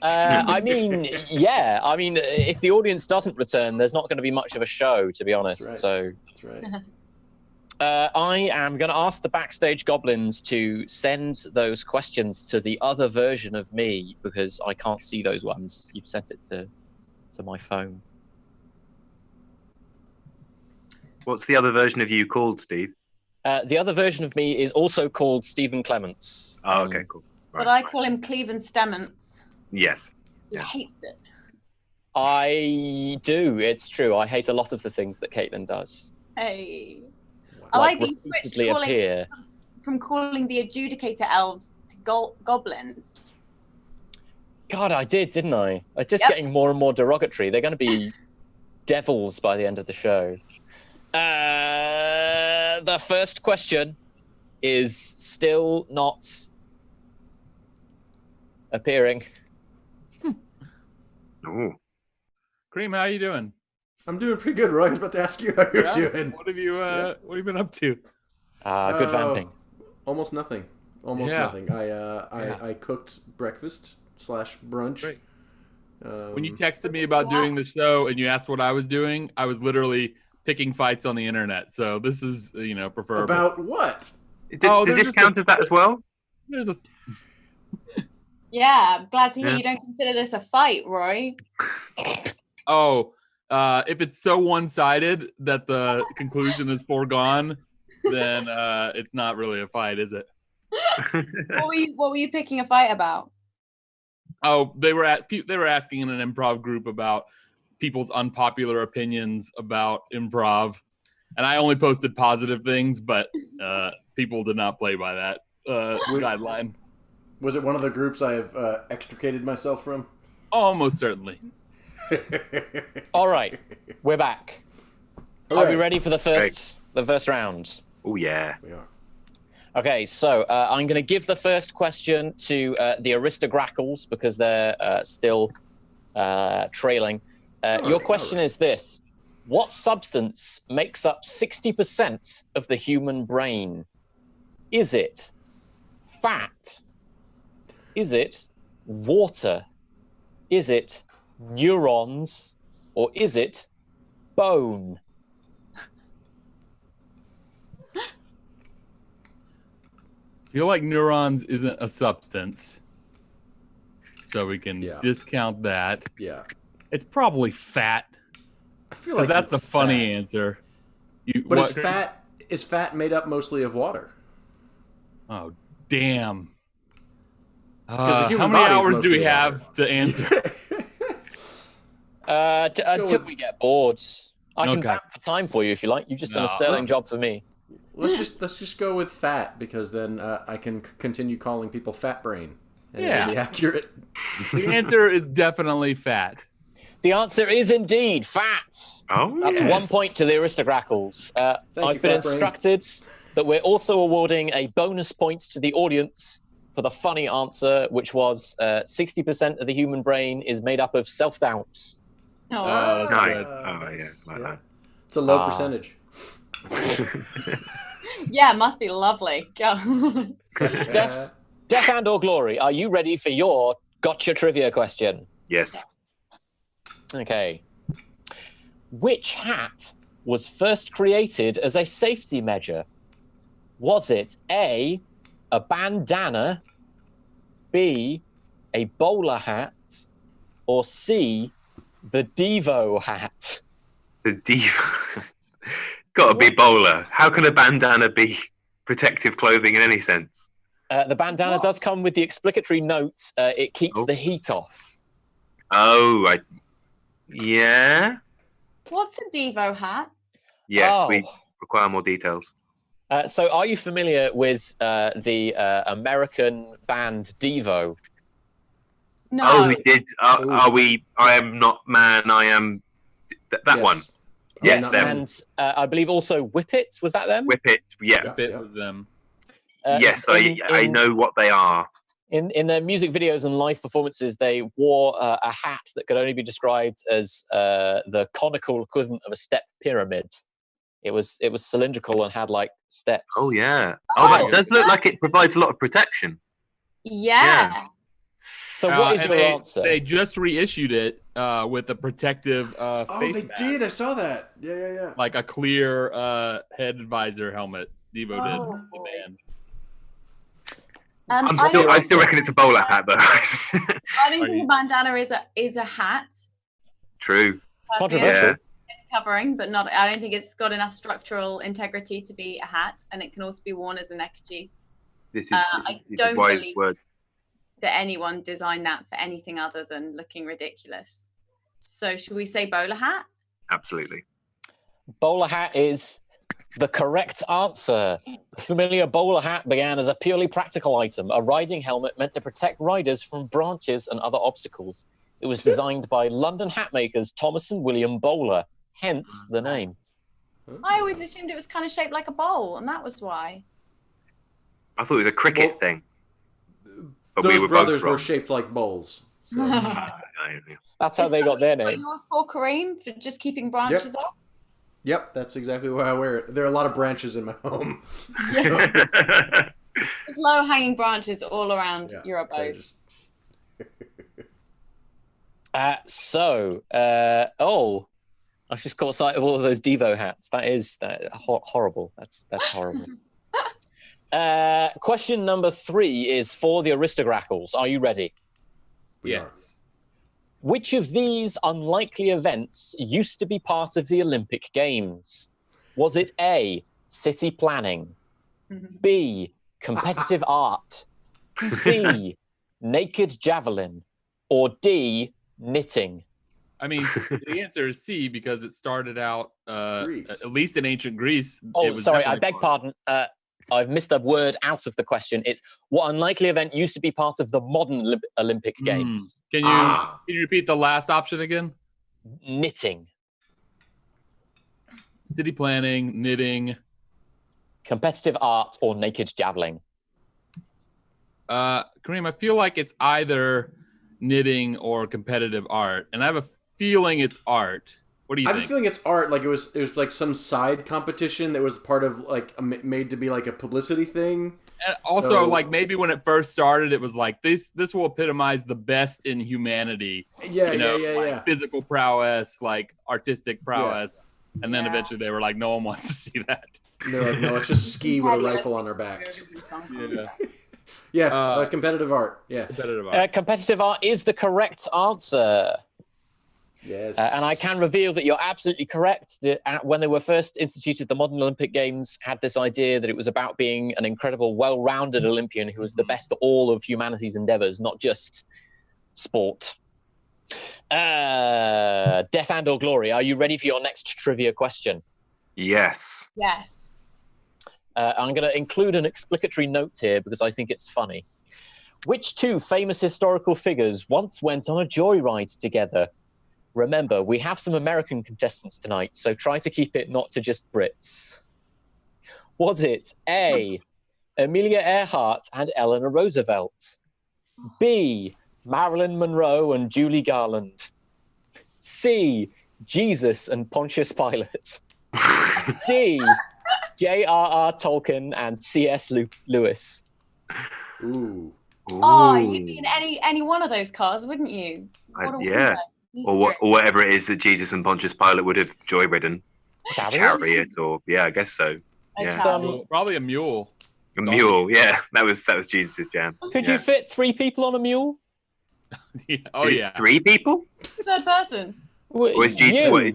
I mean, yeah. I mean, if the audience doesn't return, there's not going to be much of a show, to be honest. That's So That's right. I am going to ask the backstage goblins to send those questions to the other version of me because I can't see those ones. You've sent it to my phone. What's the other version of you called, Steve? The other version of me is also called Stephen Clements. Oh, okay, cool. But I call him Cleveland Staments. Yes. He hates it. I do. It's true. I hate a lot of the things that Caitlin does. Hey. I like that you switched repeatedly appear. from calling the adjudicator elves to goblins. God, I did, didn't I? I'm just Yep. getting more and more derogatory. They're going to be devils by the end of the show. The first question is still not appearing. Ooh. Kareem, how are you doing? I'm doing pretty good, Roy. I was about to ask you how you're doing. What have you been up to? Good vamping. Almost nothing. Almost Yeah. nothing. I cooked breakfast / brunch. Great. When you texted me about doing the show and you asked what I was doing, I was literally picking fights on the internet. So this is, preferable. About what? Does this count as that as well? There's a Yeah, I'm glad to hear Yeah. you don't consider this a fight, Roy. if it's so one-sided that the conclusion is foregone, then it's not really a fight, is it? What were you picking a fight about? Oh, they were asking in an improv group about people's unpopular opinions about improv, and I only posted positive things, but people did not play by that guideline. Was it one of the groups I have extricated myself from? Almost certainly. All right, we're back. All Are right. we ready for the first round? Oh yeah. We are. Okay, so I'm going to give the first question to the Aristograckles because they're still trailing. Your question is this. What substance makes up 60% of the human brain? Is it fat? Is it water? Is it neurons? Or is it bone? I feel like neurons isn't a substance, so we can discount that. Yeah. It's probably fat. I feel like that's the it's funny fat. answer. But is fat made up mostly of water? Oh, damn. Because the human how many body is hours do we mostly have to answer? Until we get bored. I can Okay. back for time for you if you like. You've just done a No, sterling job for me. Let's just go with fat because then I can continue calling people fat brain. And it'll be accurate. The answer is definitely fat. The answer is indeed fat. Oh, That's 1 point to the Aristograckles. I've you, been fat brain. instructed that we're also awarding a bonus point to the audience for the funny answer, which was 60% of the human brain is made up of self-doubt. Oh. That's nice. good. Oh yeah, like that. It's a low percentage. Yeah, it must be lovely. Go. Death and or Glory, are you ready for your gotcha trivia question? Yes. Okay. Which hat was first created as a safety measure? Was it A, a bandana, B, a bowler hat, or C, the Devo hat? The diva. Got to be bowler. How can a bandana be protective clothing in any sense? The bandana does come with the explicatory note, it keeps the heat off. Oh, yeah. What's a Devo hat? Yes, we require more details. So are you familiar with the American band Devo? No. Oh, we did. Are we? I am not man. I am that Yes. one. Yes, Yes, them. and I believe also Whippet, was that them? Whippet. Yeah. Bit was them. Yes, I know what they are. In their music videos and live performances, they wore a hat that could only be described as the conical equivalent of a step pyramid. It was cylindrical and had like steps. Oh yeah. Oh, that does look like it provides a lot of protection. Yeah. So what is and your answer? They just reissued it with a protective face they mask. did. I saw that. Yeah. Like a clear head visor helmet. Devo did. Oh, The boy. band. I still reckon it's a bowler hat though. I don't think a bandana is a hat. True. Controversial. Yeah. Covering, but not. I don't think it's got enough structural integrity to be a hat, and it can also be worn as a neckerchief. This is, I this don't is wise believe words. that anyone designed that for anything other than looking ridiculous. So, should we say bowler hat? Absolutely. Bowler hat is the correct answer. The familiar bowler hat began as a purely practical item, a riding helmet meant to protect riders from branches and other obstacles. It was designed by London hat makers Thomas and William Bowler, hence the name. I always assumed it was kind of shaped like a bowl, and that was why. I thought it was a cricket thing. But Those we were brothers both wrong. were shaped like bowls. So. That's how they got their name. Yours for Kareem for just keeping branches off. Yep, that's exactly why I wear it. There are a lot of branches in my home. There's low-hanging branches all around your abode. I've just caught sight of all of those Devo hats. That is horrible. That's horrible. Question number 3 is for the Aristograckles. Are you ready? Yes. Which of these unlikely events used to be part of the Olympic Games? Was it A, city planning, B, competitive art, C, naked javelin, or D, knitting? I mean, the answer is C because it started out, Greece. at least in ancient Greece. Oh, it was sorry, I definitely beg pardon. I've missed a word out of the question. It's what unlikely event used to be part of the modern Olympic Games? Can you repeat the last option again? Knitting. City planning, knitting. Competitive art or naked javelin? Kareem, I feel like it's either knitting or competitive art, and I have a feeling it's art. What do you I think? have a feeling it's art. Like it was like some side competition that was part of like made to be like a publicity thing. And also, like maybe when it first started, it was like this will epitomize the best in humanity. Yeah. Physical prowess, like artistic prowess, and then eventually they were like, no one wants to see that. And they're like, no, let's just ski with a rifle on our backs. Competitive art. Yeah. Competitive art is the correct answer. Yes. And I can reveal that you're absolutely correct. That when they were first instituted, the modern Olympic Games had this idea that it was about being an incredible, well-rounded Olympian who was the best at all of humanity's endeavors, not just sport. Death and or glory, are you ready for your next trivia question? Yes. Yes. I'm going to include an explicatory note here because I think it's funny. Which two famous historical figures once went on a joyride together? Remember, we have some American contestants tonight, so try to keep it not to just Brits. Was it A, Amelia Earhart and Eleanor Roosevelt? B, Marilyn Monroe and Julie Garland? C, Jesus and Pontius Pilate? D, J.R.R. Tolkien and C.S. Lewis? Ooh. Oh, you'd be in any one of those cars, wouldn't you? Yeah. Or whatever it is that Jesus and Pontius Pilate would have joy-ridden. Chariot, or I guess so. Probably a mule. A mule, yeah. That was Jesus' jam. Could you fit 3 people on a mule? Yeah. 3 people? Third person. Or is Jesus?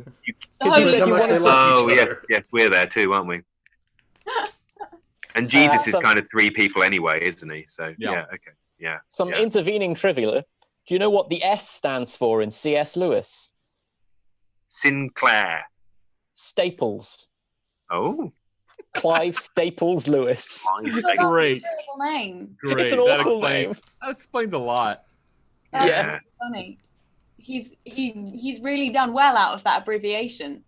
Yes, we're there too, aren't we? And Jesus is kind of 3 people anyway, isn't he? So Some intervening trivia. Do you know what the S stands for in C.S. Lewis? Sinclair. Staples. Oh. Clive Staples Lewis. Great. Name. Great. It's an awful name. That explains a lot. That's funny. He's really done well out of that abbreviation.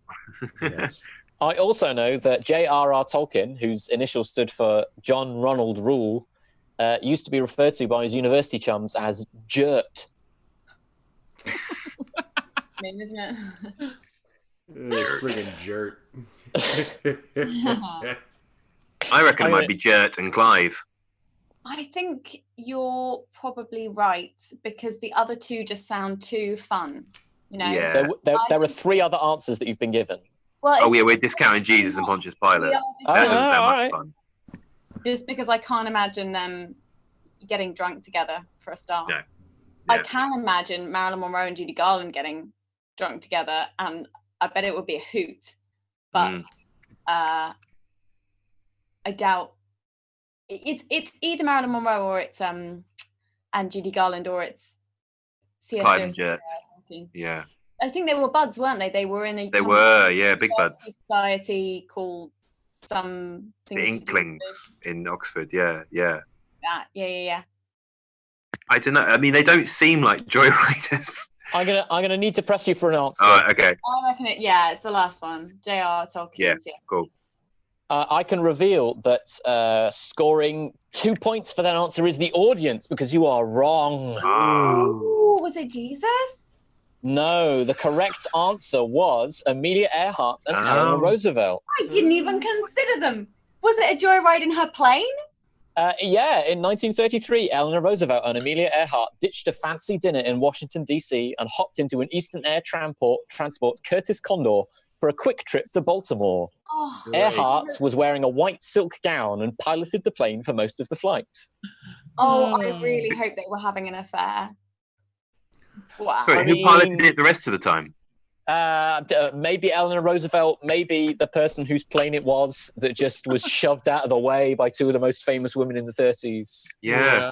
Yes. I also know that J.R.R. Tolkien, whose initials stood for John Ronald Rule, used to be referred to by his university chums as Jert. Name, isn't it? Friggin' Jert. I reckon it might be Jert and Clive. I think you're probably right because the other two just sound too fun. You know. Yeah. There are 3 other answers that you've been given. Well, we're discounting Jesus and Pontius Pilate. That doesn't sound much fun. Just because I can't imagine them getting drunk together for a start. No. I can imagine Marilyn Monroe and Judy Garland getting drunk together, and I bet it would be a hoot. But I doubt it's either Marilyn Monroe or it's and Judy Garland or it's Clive and Jert. Yeah. I think they were buds, weren't they? They were in a big buds. Society called something. The Inklings in Oxford, yeah. Yeah. I don't know. I mean, they don't seem like joyriders. I'm gonna need to press you for an answer. Oh, okay. I reckon it's the last one. J.R. Tolkien. Yeah, cool. I can reveal that scoring 2 points for that answer is the audience because you are wrong. Oh, was it Jesus? No, the correct answer was Amelia Earhart and Eleanor Roosevelt. I didn't even consider them. Was it a joyride in her plane? In 1933, Eleanor Roosevelt and Amelia Earhart ditched a fancy dinner in Washington, D.C. and hopped into an Eastern Air Transport Curtiss Condor for a quick trip to Baltimore. Oh, Earhart was wearing a white silk gown and piloted the plane for most of the flight. Oh, I really hope they were having an affair. Wow. Sorry, who piloted it the rest of the time? Maybe Eleanor Roosevelt, maybe the person whose plane it was that just was shoved out of the way by 2 of the most famous women in the 30s. Yeah.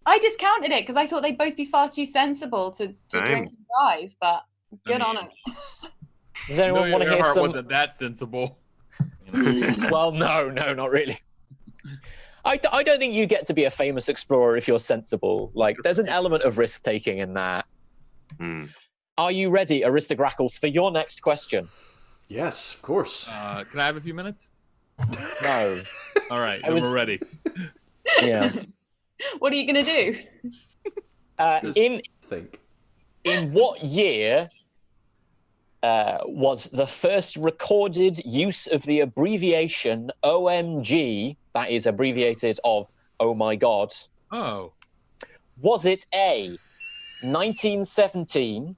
I discounted it because I thought they'd both be far too sensible to drink and drive, but good on it. Does anyone want to hear Earhart some? wasn't that sensible. Well, no, not really. I don't think you get to be a famous explorer if you're sensible. Like, there's an element of risk taking in that. Are you ready, Aristograckles, for your next question? Yes, of course. Can I have a few minutes? No. All right, then we're ready. Yeah. What are you gonna do? In what year was the first recorded use of the abbreviation OMG, that is abbreviated of Oh My God? Oh. Was it A, 1917,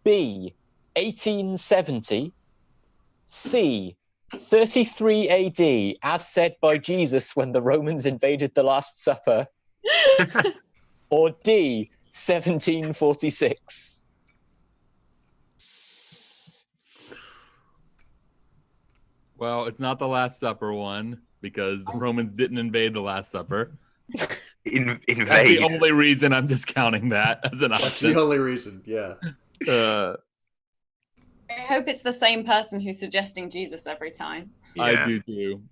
B, 1870, C, 33 AD, as said by Jesus when the Romans invaded the Last Supper, or D, 1746? Well, it's not the Last Supper one because the Romans didn't invade the Last Supper. Invade. That's the only reason I'm discounting that as an option. That's the only reason, yeah. I hope it's the same person who's suggesting Jesus every time. Yeah. I do too.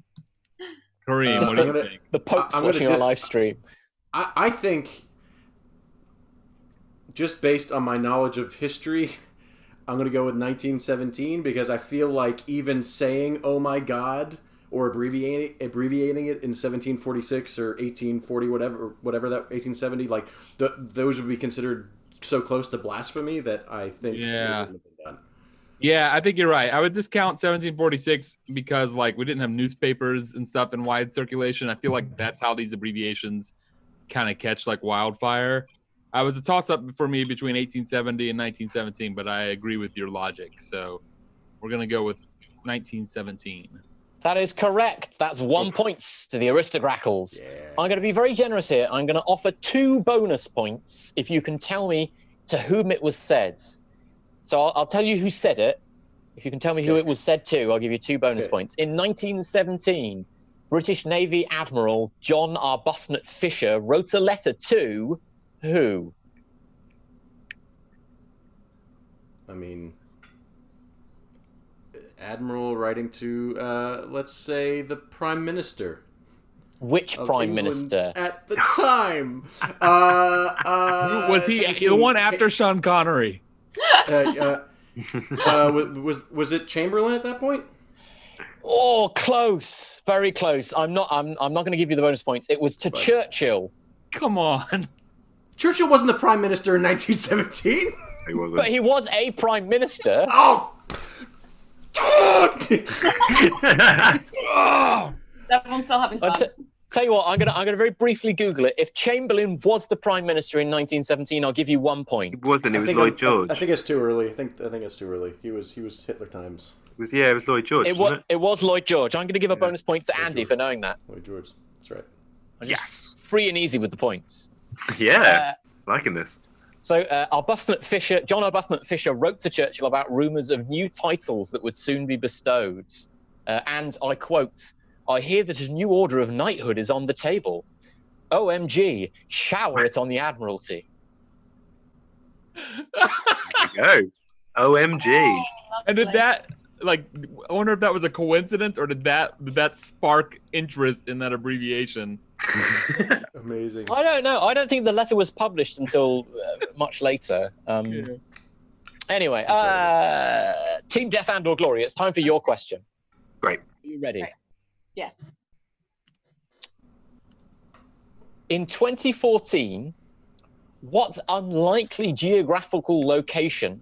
Kareem, what do you think? The Pope's I'm watching our live stream. I think, just based on my knowledge of history, I'm going to go with 1917 because I feel like even saying "Oh my God" or abbreviating it in 1746 or 1840, whatever that 1870, like those would be considered so close to blasphemy that I think it wouldn't have been done. Yeah, I think you're right. I would discount 1746 because like we didn't have newspapers and stuff in wide circulation. I feel like that's how these abbreviations kind of catch like wildfire. It was a toss-up for me between 1870 and 1917, but I agree with your logic. So we're going to go with 1917. That is correct. That's 1 point to the Aristograckles. Yeah. I'm going to be very generous here. I'm going to offer 2 bonus points if you can tell me to whom it was said. So I'll tell you who said it. If you can tell me who it was said to, I'll give you 2 bonus points. In 1917, British Navy Admiral John Arbuthnot Fisher wrote a letter to who? I mean, Admiral writing to, let's say, the Prime Minister. Which Prime England Minister? at the time? Was he the one after Sean Connery? Was it Chamberlain at that point? Oh, close, very close. I'm not going to give you the bonus points. It was to Churchill. Come on. Churchill wasn't the Prime Minister in 1917. He wasn't. But he was a Prime Minister. Oh. Everyone's still having fun. Tell you what, I'm gonna very briefly Google it. If Chamberlain was the Prime Minister in 1917, I'll give you 1 point. It wasn't. It was Lloyd George. I think it's too early. I think it's too early. He was Hitler times. It was Lloyd George. It was Lloyd George. I'm gonna give a bonus point to Andy for knowing that. Lloyd George. That's right. Yes. Free and easy with the points. Yeah. Liking this. So John Arbuthnot Fisher wrote to Churchill about rumours of new titles that would soon be bestowed. And I quote, "I hear that a new order of knighthood is on the table. OMG, shower it on the Admiralty." There you go. OMG. And did that, like, I wonder if that was a coincidence or did that spark interest in that abbreviation? Amazing. I don't know. I don't think the letter was published until much later. Anyway, Team Death and or Glory, it's time for your question. Great. Are you ready? Great. Yes. In 2014, what unlikely geographical location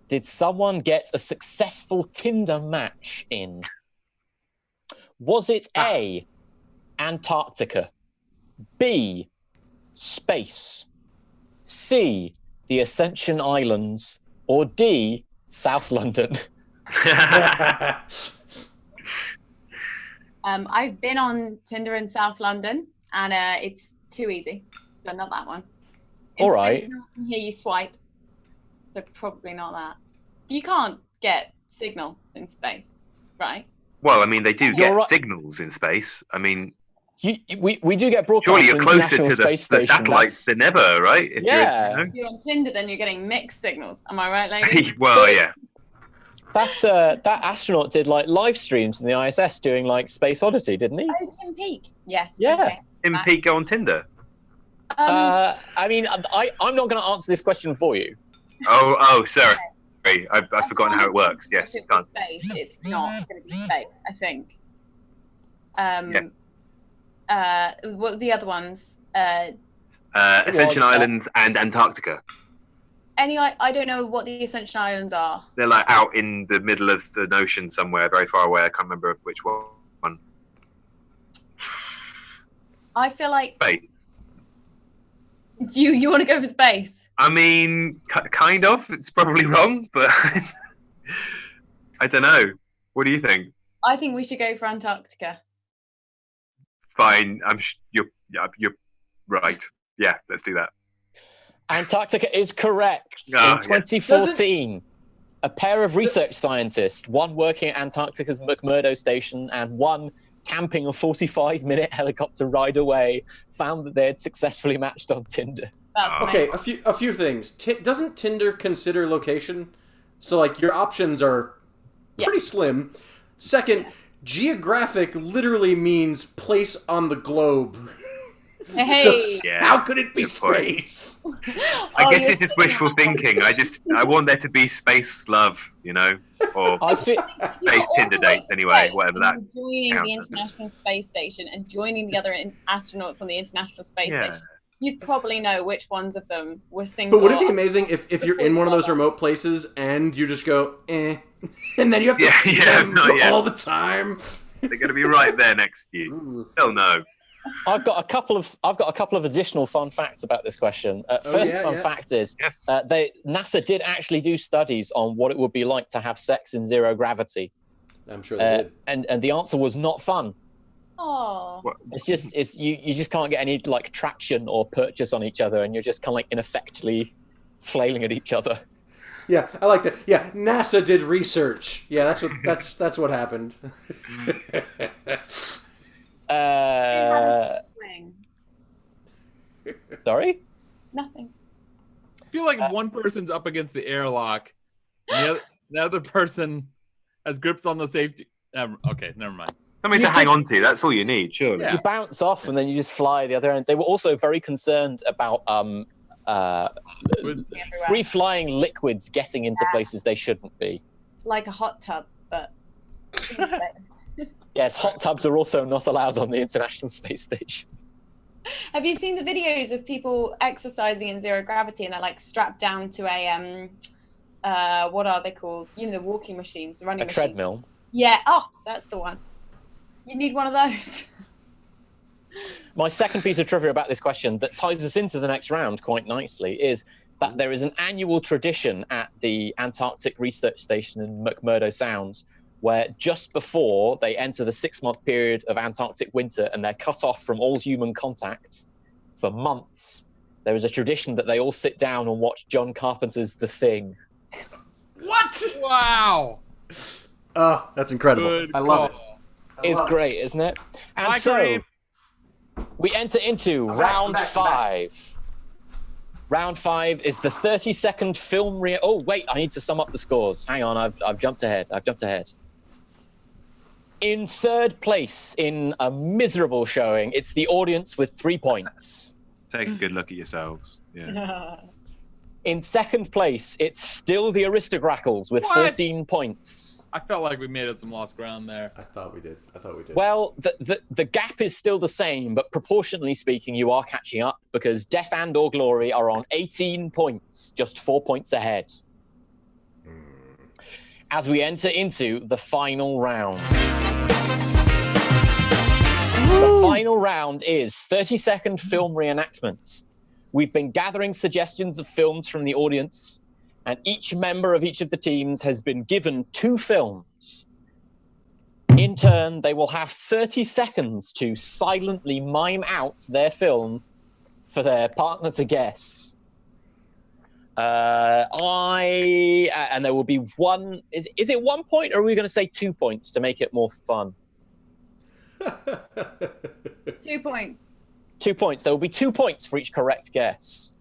did someone get a successful Tinder match in? Was it A, Antarctica, B, space, C, the Ascension Islands, or D, South London? I've been on Tinder in South London, and it's too easy. So not that one. All right. I can hear you swipe. So probably not that. You can't get signal in space, right? Well, I mean, they do You're get right. signals in space. I mean, We do get broadcast Surely you're from the closer International to the Space Station. satellites than ever, right? If Yeah. You're, If you're on Tinder, then you're getting mixed signals. Am I right, lady? well, yeah. That astronaut did like live streams in the ISS doing like Space Odyssey, didn't he? Oh, Tim Peake. Yes. Yeah. Okay. Didn't Pete go on Tinder? I mean, I'm not going to answer this question for you. Oh, sorry. I've forgotten how it works. Yes, If you it's can't. space, it's not going to be space, I think. Yes. What are the other ones? Ascension Islands and Antarctica. I don't know what the Ascension Islands are. They're like out in the middle of the ocean somewhere, very far away. I can't remember which one. I feel like Space. you want to go for space. I mean, kind of. It's probably wrong, but I don't know. What do you think? I think we should go for Antarctica. Fine. You're right. Yeah, let's do that. Antarctica is correct. Oh, In 2014, a pair of research scientists, one working at Antarctica's McMurdo station and one camping a 45-minute helicopter ride away, found that they had successfully matched on Tinder. That's Okay, a few things. Doesn't Tinder consider location? So like your options are pretty slim. Second, geographic literally means place on the globe. Hey. So how could it be Good point. space? I guess it's just wishful thinking. I want there to be space love, or I feel, space Tinder dates anyway, whatever that. Joining counts the as. International Space Station and joining the other astronauts on the International Space Yeah. Station, you'd probably know which ones of them were single. But would it be amazing if you're in one of those remote places and you just go, and then you have to see them all the time? They're going to be right there next to you. Ooh. Hell no. I've got a couple of additional fun facts about this question. First fun fact is NASA did actually do studies on what it would be like to have sex in zero gravity. I'm sure they did. And the answer was not fun. Oh. You just can't get any like traction or purchase on each other, and you're just kind of like ineffectually flailing at each other. Yeah, I like that. Yeah, NASA did research. Yeah, that's what happened. Sorry? Nothing. I feel like one person's up against the airlock, and the other person has grips on the safety. Okay, never mind. Something to hang on to. That's all you need, surely. Yeah. You bounce off and then you just fly the other end. They were also very concerned about free flying liquids getting into places they shouldn't be. Like a hot tub, but Yes, hot tubs are also not allowed on the International Space Station. Have you seen the videos of people exercising in zero gravity and they're like strapped down to a what are they called? The walking machines, the running machines. A treadmill. Yeah. Oh, that's the one. You need one of those. My second piece of trivia about this question that ties us into the next round quite nicely is that there is an annual tradition at the Antarctic Research Station in McMurdo Sounds where just before they enter the 6-month period of Antarctic winter and they're cut off from all human contact for months, there is a tradition that they all sit down and watch John Carpenter's The Thing. What? Wow. Oh, that's incredible. Good I love call. it. It's great, isn't it? And Hi, so Kareem. we enter into round 5. Round 5 is the 30-second film Oh, wait, I need to sum up the scores. Hang on, I've jumped ahead. In third place, in a miserable showing, it's the audience with 3 points. Take a good look at yourselves. Yeah. In second place, it's still the Aristograckles with 14 points. I felt like we made up some lost ground there. I thought we did. Well, the gap is still the same, but proportionally speaking, you are catching up because Death and or Glory are on 18 points, just 4 points ahead. As we enter into the final round. The final round is 30-second film reenactments. We've been gathering suggestions of films from the audience, and each member of each of the teams has been given 2 films. In turn, they will have 30 seconds to silently mime out their film for their partner to guess. And there will be one. Is it 1 point, or are we going to say 2 points to make it more fun? 2 2 points. 2 points. There will be 2 points for each correct guess.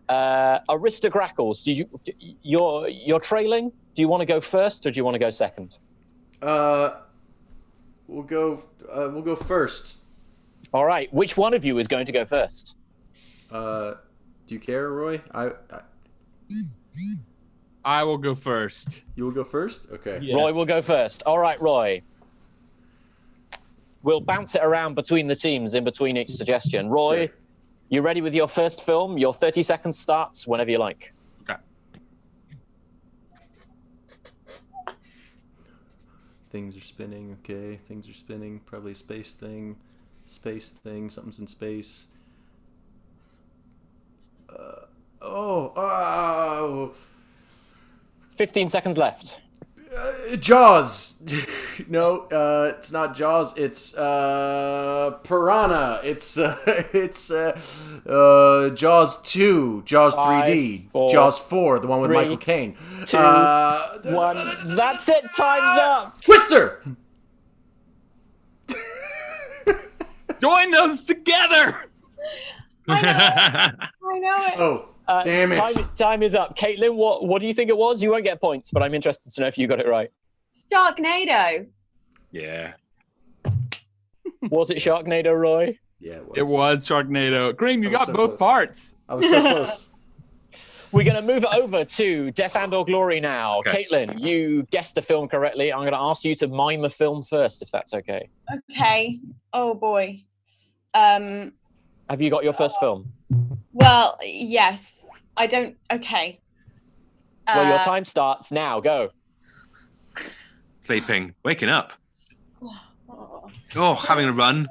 Aristograckles, you're trailing. Do you want to go first or do you want to go second? We'll go first. All right. Which one of you is going to go first? Do you care, Roy? I will go first. You will go first? Okay. Yes. Roy will go first. All right, Roy. We'll bounce it around between the teams in between each suggestion. Roy, Okay. you ready with your first film? Your 30 seconds starts whenever you like. Okay. Things are spinning. Okay. Things are spinning. Probably a space thing. Space thing. Something's in space. Oh. 15 seconds left. Jaws. No, it's not Jaws. It's Piranha. It's Jaws 2, Jaws 3D, 5, 4, Jaws 4, the one with 3, Michael Caine. 2, 1. That's it. Time's up. Twister. Join us together. I know it. Oh, damn it. Time is up. Caitlin, what do you think it was? You won't get points, but I'm interested to know if you got it right. Sharknado. Yeah. Was it Sharknado, Roy? Yeah, It was Sharknado. Cream, you I was got so both close. parts. I was so close. We're going to move it over to Death and or Glory now. Okay. Caitlin, you guessed the film correctly. I'm going to ask you to mime a film first, if that's okay. Okay. Oh boy. Have you got your first film? Well, yes. I don't. Okay. Well, your time starts now. Go. Sleeping. Waking up. Oh, having a run.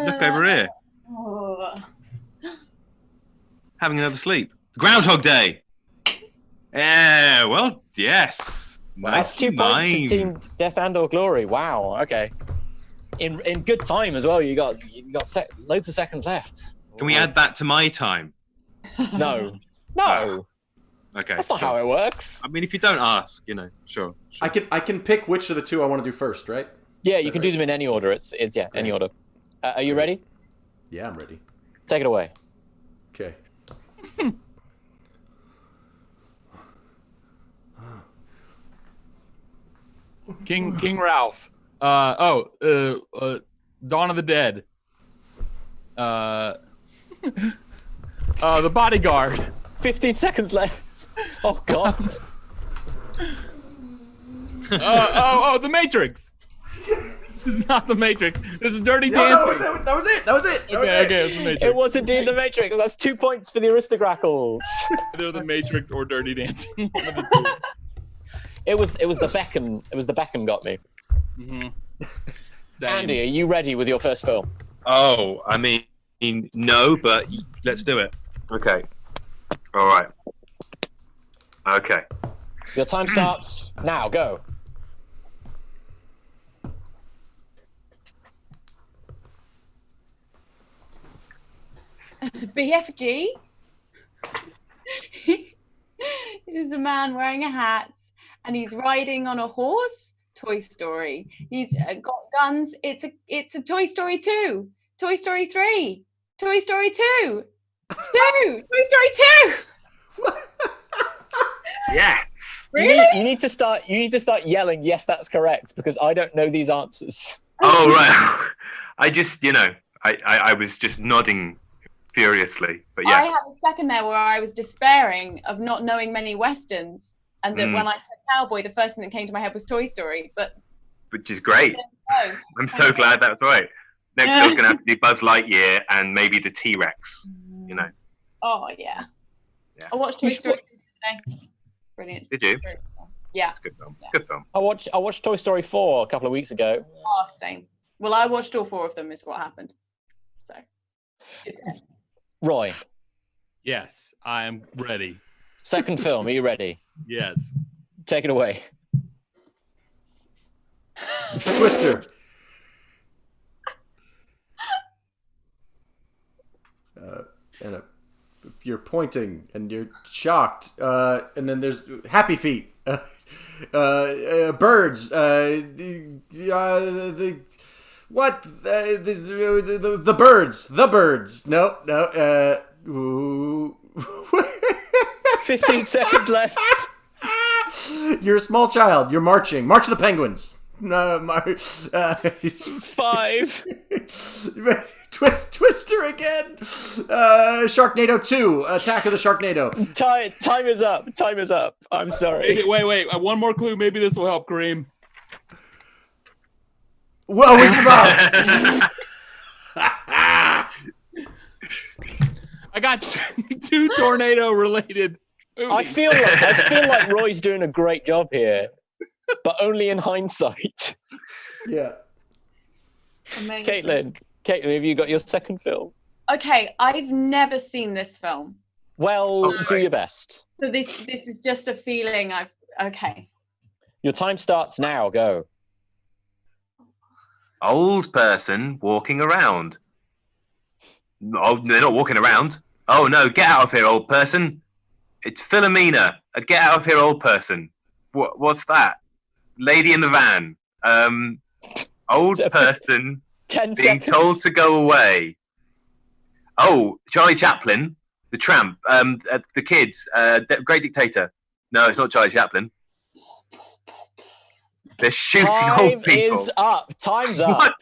Look over here. Having another sleep. Groundhog Day. Yeah, well, yes. That's 2 points to Team Death and or Glory. Wow. Okay. In good time as well. You got loads of seconds left. Can we add that to my time? No. No. Okay. That's not sure. how it works. I mean, if you don't ask, sure. I can pick which of the two I want to do first, right? Yeah, Is you that can right? do them in any order. It's any order. Are you ready? Yeah, I'm ready. Take it away. Okay. King Ralph. Dawn of the Dead. The Bodyguard. 15 seconds left. Oh God. The Matrix. This is not the Matrix. This is Dirty Dancing. That was it. Okay, it's the Matrix. It was indeed the Matrix. That's 2 points for the Aristograckles. Either the Matrix or Dirty Dancing. One of the two. It was the Beckham. It was the Beckham got me. Same. Andy, are you ready with your first film? Oh, I mean, no, but let's do it. Okay. All right. Okay. Your time starts now. Go. BFG. There's a man wearing a hat and he's riding on a horse. Toy Story. He's got guns. It's a Toy Story 2. Toy Story 3. Toy Story 2. Toy Story 2. Yeah. Really? You need to start yelling. Yes, that's correct, because I don't know these answers. Oh, right. I just, I was just nodding furiously, but I yeah. had a second there where I was despairing of not knowing many westerns, and that when I said cowboy, the first thing that came to my head was Toy Story. But Which is great. no. I'm so glad that's right. Next, I was going to have to do Buzz Lightyear and maybe the T-Rex. Oh yeah. Yeah. I watched Toy Story today. Brilliant. Did you? Yeah. It's a good film. Yeah. Good film. I watched Toy Story 4 a couple of weeks ago. Oh, same. Well, I watched all 4 of them. Is what happened. So. Roy, Yes, I am ready. second film. Are you ready? Yes. Take it away. Twister. And you're pointing and you're shocked. And then there's Happy Feet. Birds. The What? The birds. The birds. No. Ooh. 15 seconds left. You're a small child. You're marching. March of the Penguins. No, 5. Twister again. Sharknado 2. Attack of the Sharknado. Time is up. Time is up. I'm sorry. Wait. One more clue. Maybe this will help, Kareem. Whoa, Wizard of Oz. I got 2 tornado-related movies. I feel like Roy's doing a great job here, but only in hindsight. Yeah. Amazing. Caitlin, have you got your second film? Okay, I've never seen this film. Well, do your best. So this is just a feeling okay. Your time starts now. Go. Old person walking around. Oh, they're not walking around. Oh no, get out of here, old person. It's Philomena. Get out of here, old person. What's that? Lady in the van. Old person 10 being seconds. told to go away. Oh, Charlie Chaplin, the tramp, the kids, Great Dictator. No, it's not Charlie Chaplin. They're shooting old people. Time is up. Time's up. What?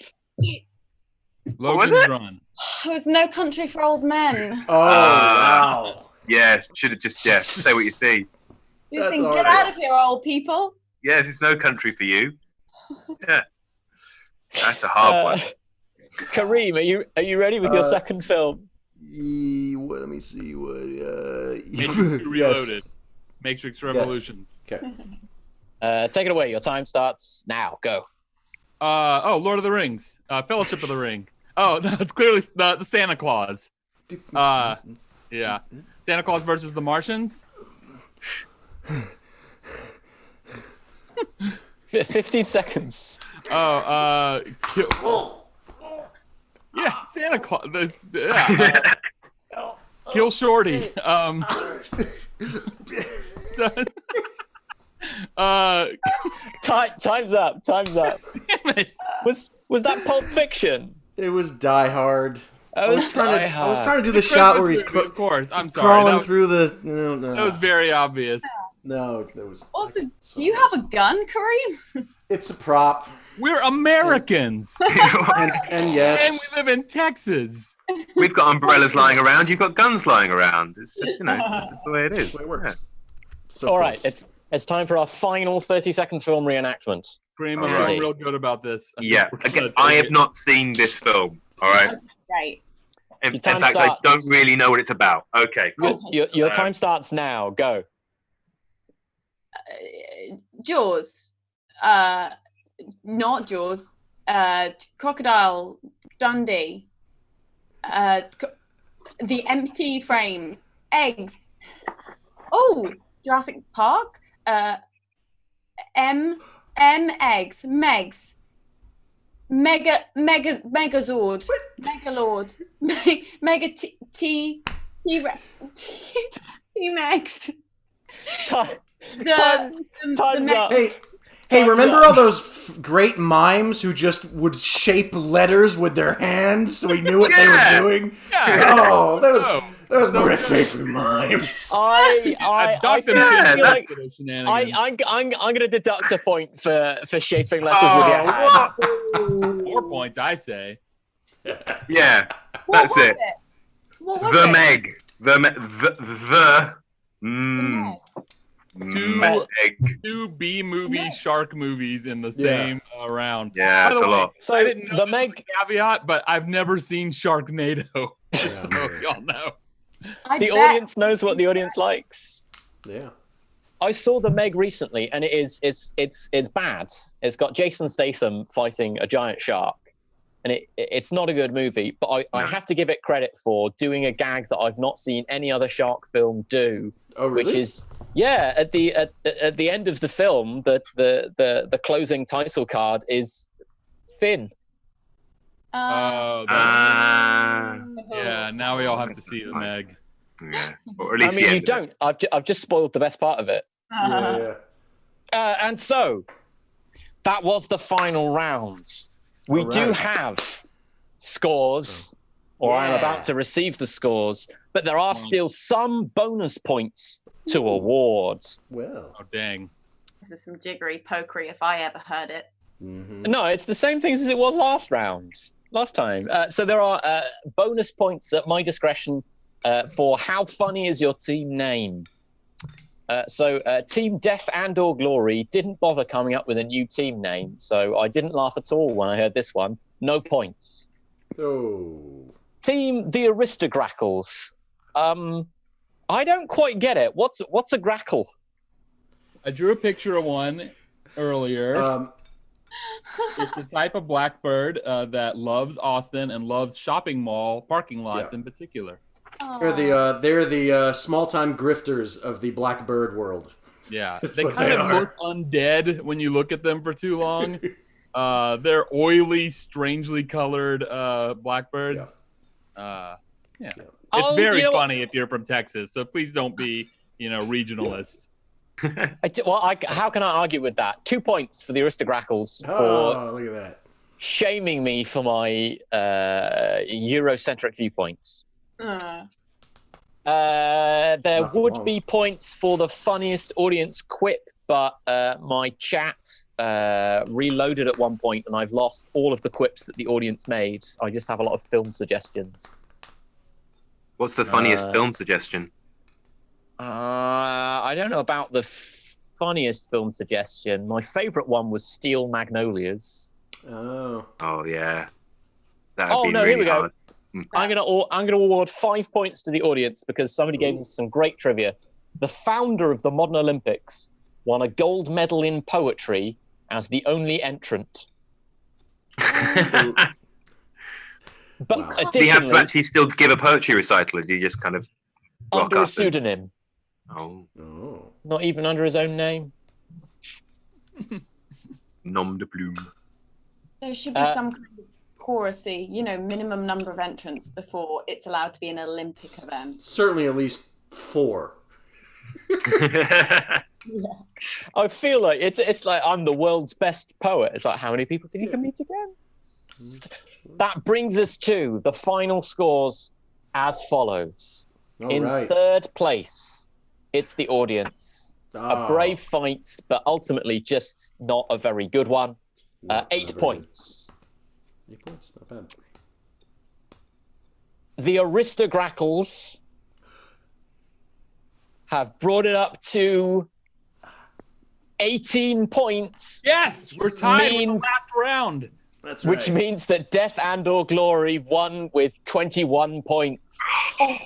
Logan's was it? Run. It was No Country for Old Men. Oh, wow. Yeah, should have just say what you see. You That's sing, all get right. out of here, old people. Yes, it's no country for you. Yeah, that's a hard one. Kareem, are you ready with your second film? Let me see what. Matrix Reloaded. Matrix Revolutions. Okay. Take it away. Your time starts now. Go. Lord of the Rings. Fellowship of the Ring. Oh, no, it's clearly the Santa Claus. Yeah. Santa Claus versus the Martians. 15 seconds. Yeah, Santa Claus. Kill Shorty. Time's up. Time's up. Damn it. Was that Pulp Fiction? It was Die Hard. I was I was trying to do the shot where he's Of course, I'm sorry. crawling That, through the. No. that was very obvious. No, that was. Also, do you have a gun, Kareem? It's a prop. We're Americans, And and yes. we live in Texas. We've got umbrellas lying around. You've got guns lying around. It's just, that's the way it is. That's the way it works. Yeah. So All close. right. It's time for our final 30-second film reenactment. Graham, All I'm right. feeling real good about this. Yeah. Again, I have not seen this film. All right. Right. In Your time fact, I starts. don't really know what it's about. Okay, cool. Your time starts now. Go. Jaws. Not Jaws. Crocodile Dundee. The Empty Frame. Eggs. Oh, Jurassic Park. Eggs. Megs. Megazord. Megalord. Mega T-Rex. Time's up. Hey, remember all those great mimes who just would shape letters with their hands so we knew what they were doing? Yeah. Oh, that was my favorite mimes. I Docked them feel in like shenanigans. I'm gonna deduct a point for shaping letters with your hand. What? 4 points, I say. Yeah, What that's was it. What was The it? Meg. Two- Meg. Two B movie shark movies in the same round. Yeah, By the that's a way, lot. So I didn't know the this was Meg, a caveat, but I've never seen Sharknado. Just so y'all know. I the bet. audience knows what the audience likes. Yeah. I saw the Meg recently, and it's bad. It's got Jason Statham fighting a giant shark, and it's not a good movie. But I have to give it credit for doing a gag that I've not seen any other shark film do. Oh, really? Which is at the end of the film, the closing title card is Finn. Oh, yeah. Now we all have to see the Meg. Yeah. Or at least I the mean, you end of it. don't. I've just spoiled the best part of it. Yeah. And so that was the final round. We All do right. have scores, or I'm Yeah. about to receive the scores, but there are still some bonus points to award. Well. Oh, dang. This is some jiggery pokery if I ever heard it. Mm-hmm. No, it's the same things as it was last time. So there are bonus points at my discretion for how funny is your team name. So Team Death and or Glory didn't bother coming up with a new team name, so I didn't laugh at all when I heard this one. No points. Oh. Team the Aristograckles. I don't quite get it. What's a grackle? I drew a picture of one earlier. It's a type of blackbird that loves Austin and loves shopping mall parking lots in particular. They're the small-time grifters of the blackbird world. Yeah, That's they what kind they of are. look undead when you look at them for too long. They're oily, strangely colored blackbirds. It's very funny if you're from Texas, so please don't be, regionalist. How can I argue with that? 2 points for the Aristograckles Oh, look at that. shaming me for my Eurocentric viewpoints. There Not for would long. be points for the funniest audience quip, but my chat reloaded at one point and I've lost all of the quips that the audience made. I just have a lot of film suggestions. What's the funniest film suggestion? I don't know about the funniest film suggestion. My favourite one was Steel Magnolias. Oh. Oh yeah, that would be no, really here we go. hard. I'm gonna award 5 points to the audience because somebody gave us some great trivia. The founder of the modern Olympics won a gold medal in poetry as the only entrant. But Wow. Do you have additionally, to actually still give a poetry recital, or do you just kind of rock under a up and- pseudonym, Oh, Oh. not even under his own name. nom de plume. There should be some kind of chorusy, minimum number of entrants before it's allowed to be an Olympic event. Certainly at least 4. I feel like it's like I'm the world's best poet. It's like, how many people did you can meet again? That brings us to the final scores as follows. All In right. third place, it's the audience. Oh, A brave fight, but ultimately just not a very good one. not 8 very points. good. 8 points, not bad. The Aristograckles have brought it up to 18 points. Yes, we're tied with the Means- last round. That's right. Which means that Death and or Glory won with 21 points. So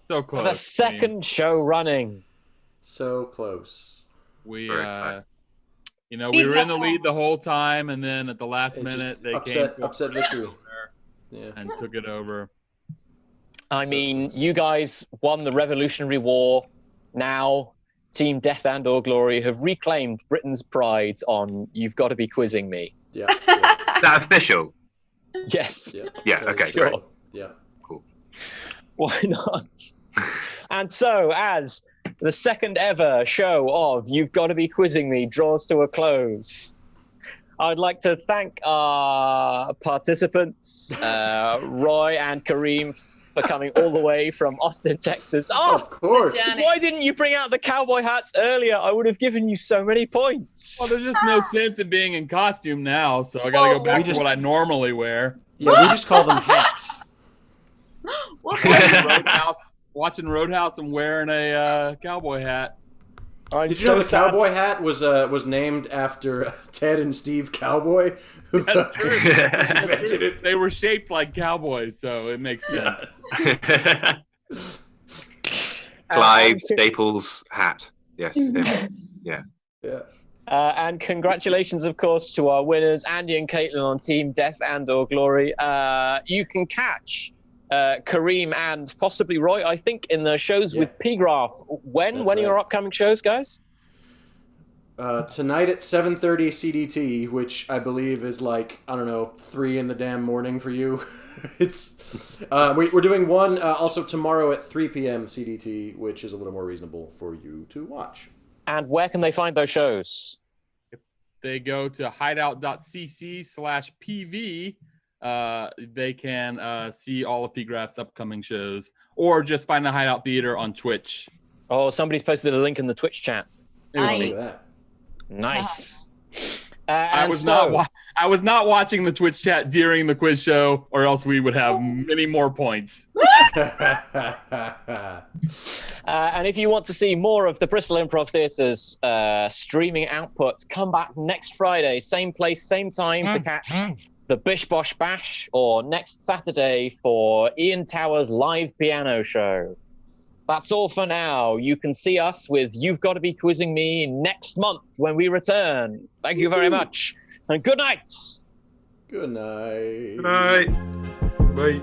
For close. the second show running. So close. We, Very tight. we were in the lead the whole time, and then at the last It minute, they upset came victory. Yeah. and took it over. I mean, you guys won the Revolutionary War. Now, Team Death and or Glory have reclaimed Britain's pride on You've Got to Be Quizzing Me. Yeah. Yeah. Is that official? Yes. Yeah. Yeah, That is okay, Sure. great. Yeah. Why not? And so, as the second ever show of You've Got to Be Quizzing Me draws to a close, I'd like to thank our participants, Roy and Kareem, for coming all the way from Austin, Texas. Of Oh, course. Janet. why didn't you bring out the cowboy hats earlier? I would have given you so many points. Well, there's just no sense in being in costume now, so I got to go back to what I normally wear. Yeah, we just call them hats. What's Watching Roadhouse and wearing a cowboy hat. I'm Did you know the sad. cowboy hat was named after Ted and Steve Cowboy? Who That's true. invented it. They were shaped like cowboys, so it makes sense. Clive Staples hat. Yes. Yeah. And congratulations, of course, to our winners, Andy and Caitlin on Team Death and or Glory. You can catch Kareem and possibly Roy, I think, in the shows with P-Graph. When That's are your right. upcoming shows, guys? Tonight at 7:30 CDT, which I believe is like, I don't know, 3 in the damn morning for you. It's we're doing one also tomorrow at 3 p.m. CDT, which is a little more reasonable for you to watch. And where can they find those shows? they go to hideout.cc/PV, they can see all of PGraph's upcoming shows, or just find the Hideout Theater on Twitch. Oh, somebody's posted a link in the Twitch chat. It was Aye. me. Look at that. Nice. I was not watching the Twitch chat during the quiz show, or else we would have many more points. And if you want to see more of the Bristol Improv Theatre's streaming output, come back next Friday, same place, same time to catch the Bish Bosh Bash, or next Saturday for Ian Tower's live piano show. That's all for now. You can see us with You've Got to Be Quizzing Me next month when we return. Thank you very much, and good night. Good night. Good night. Bye.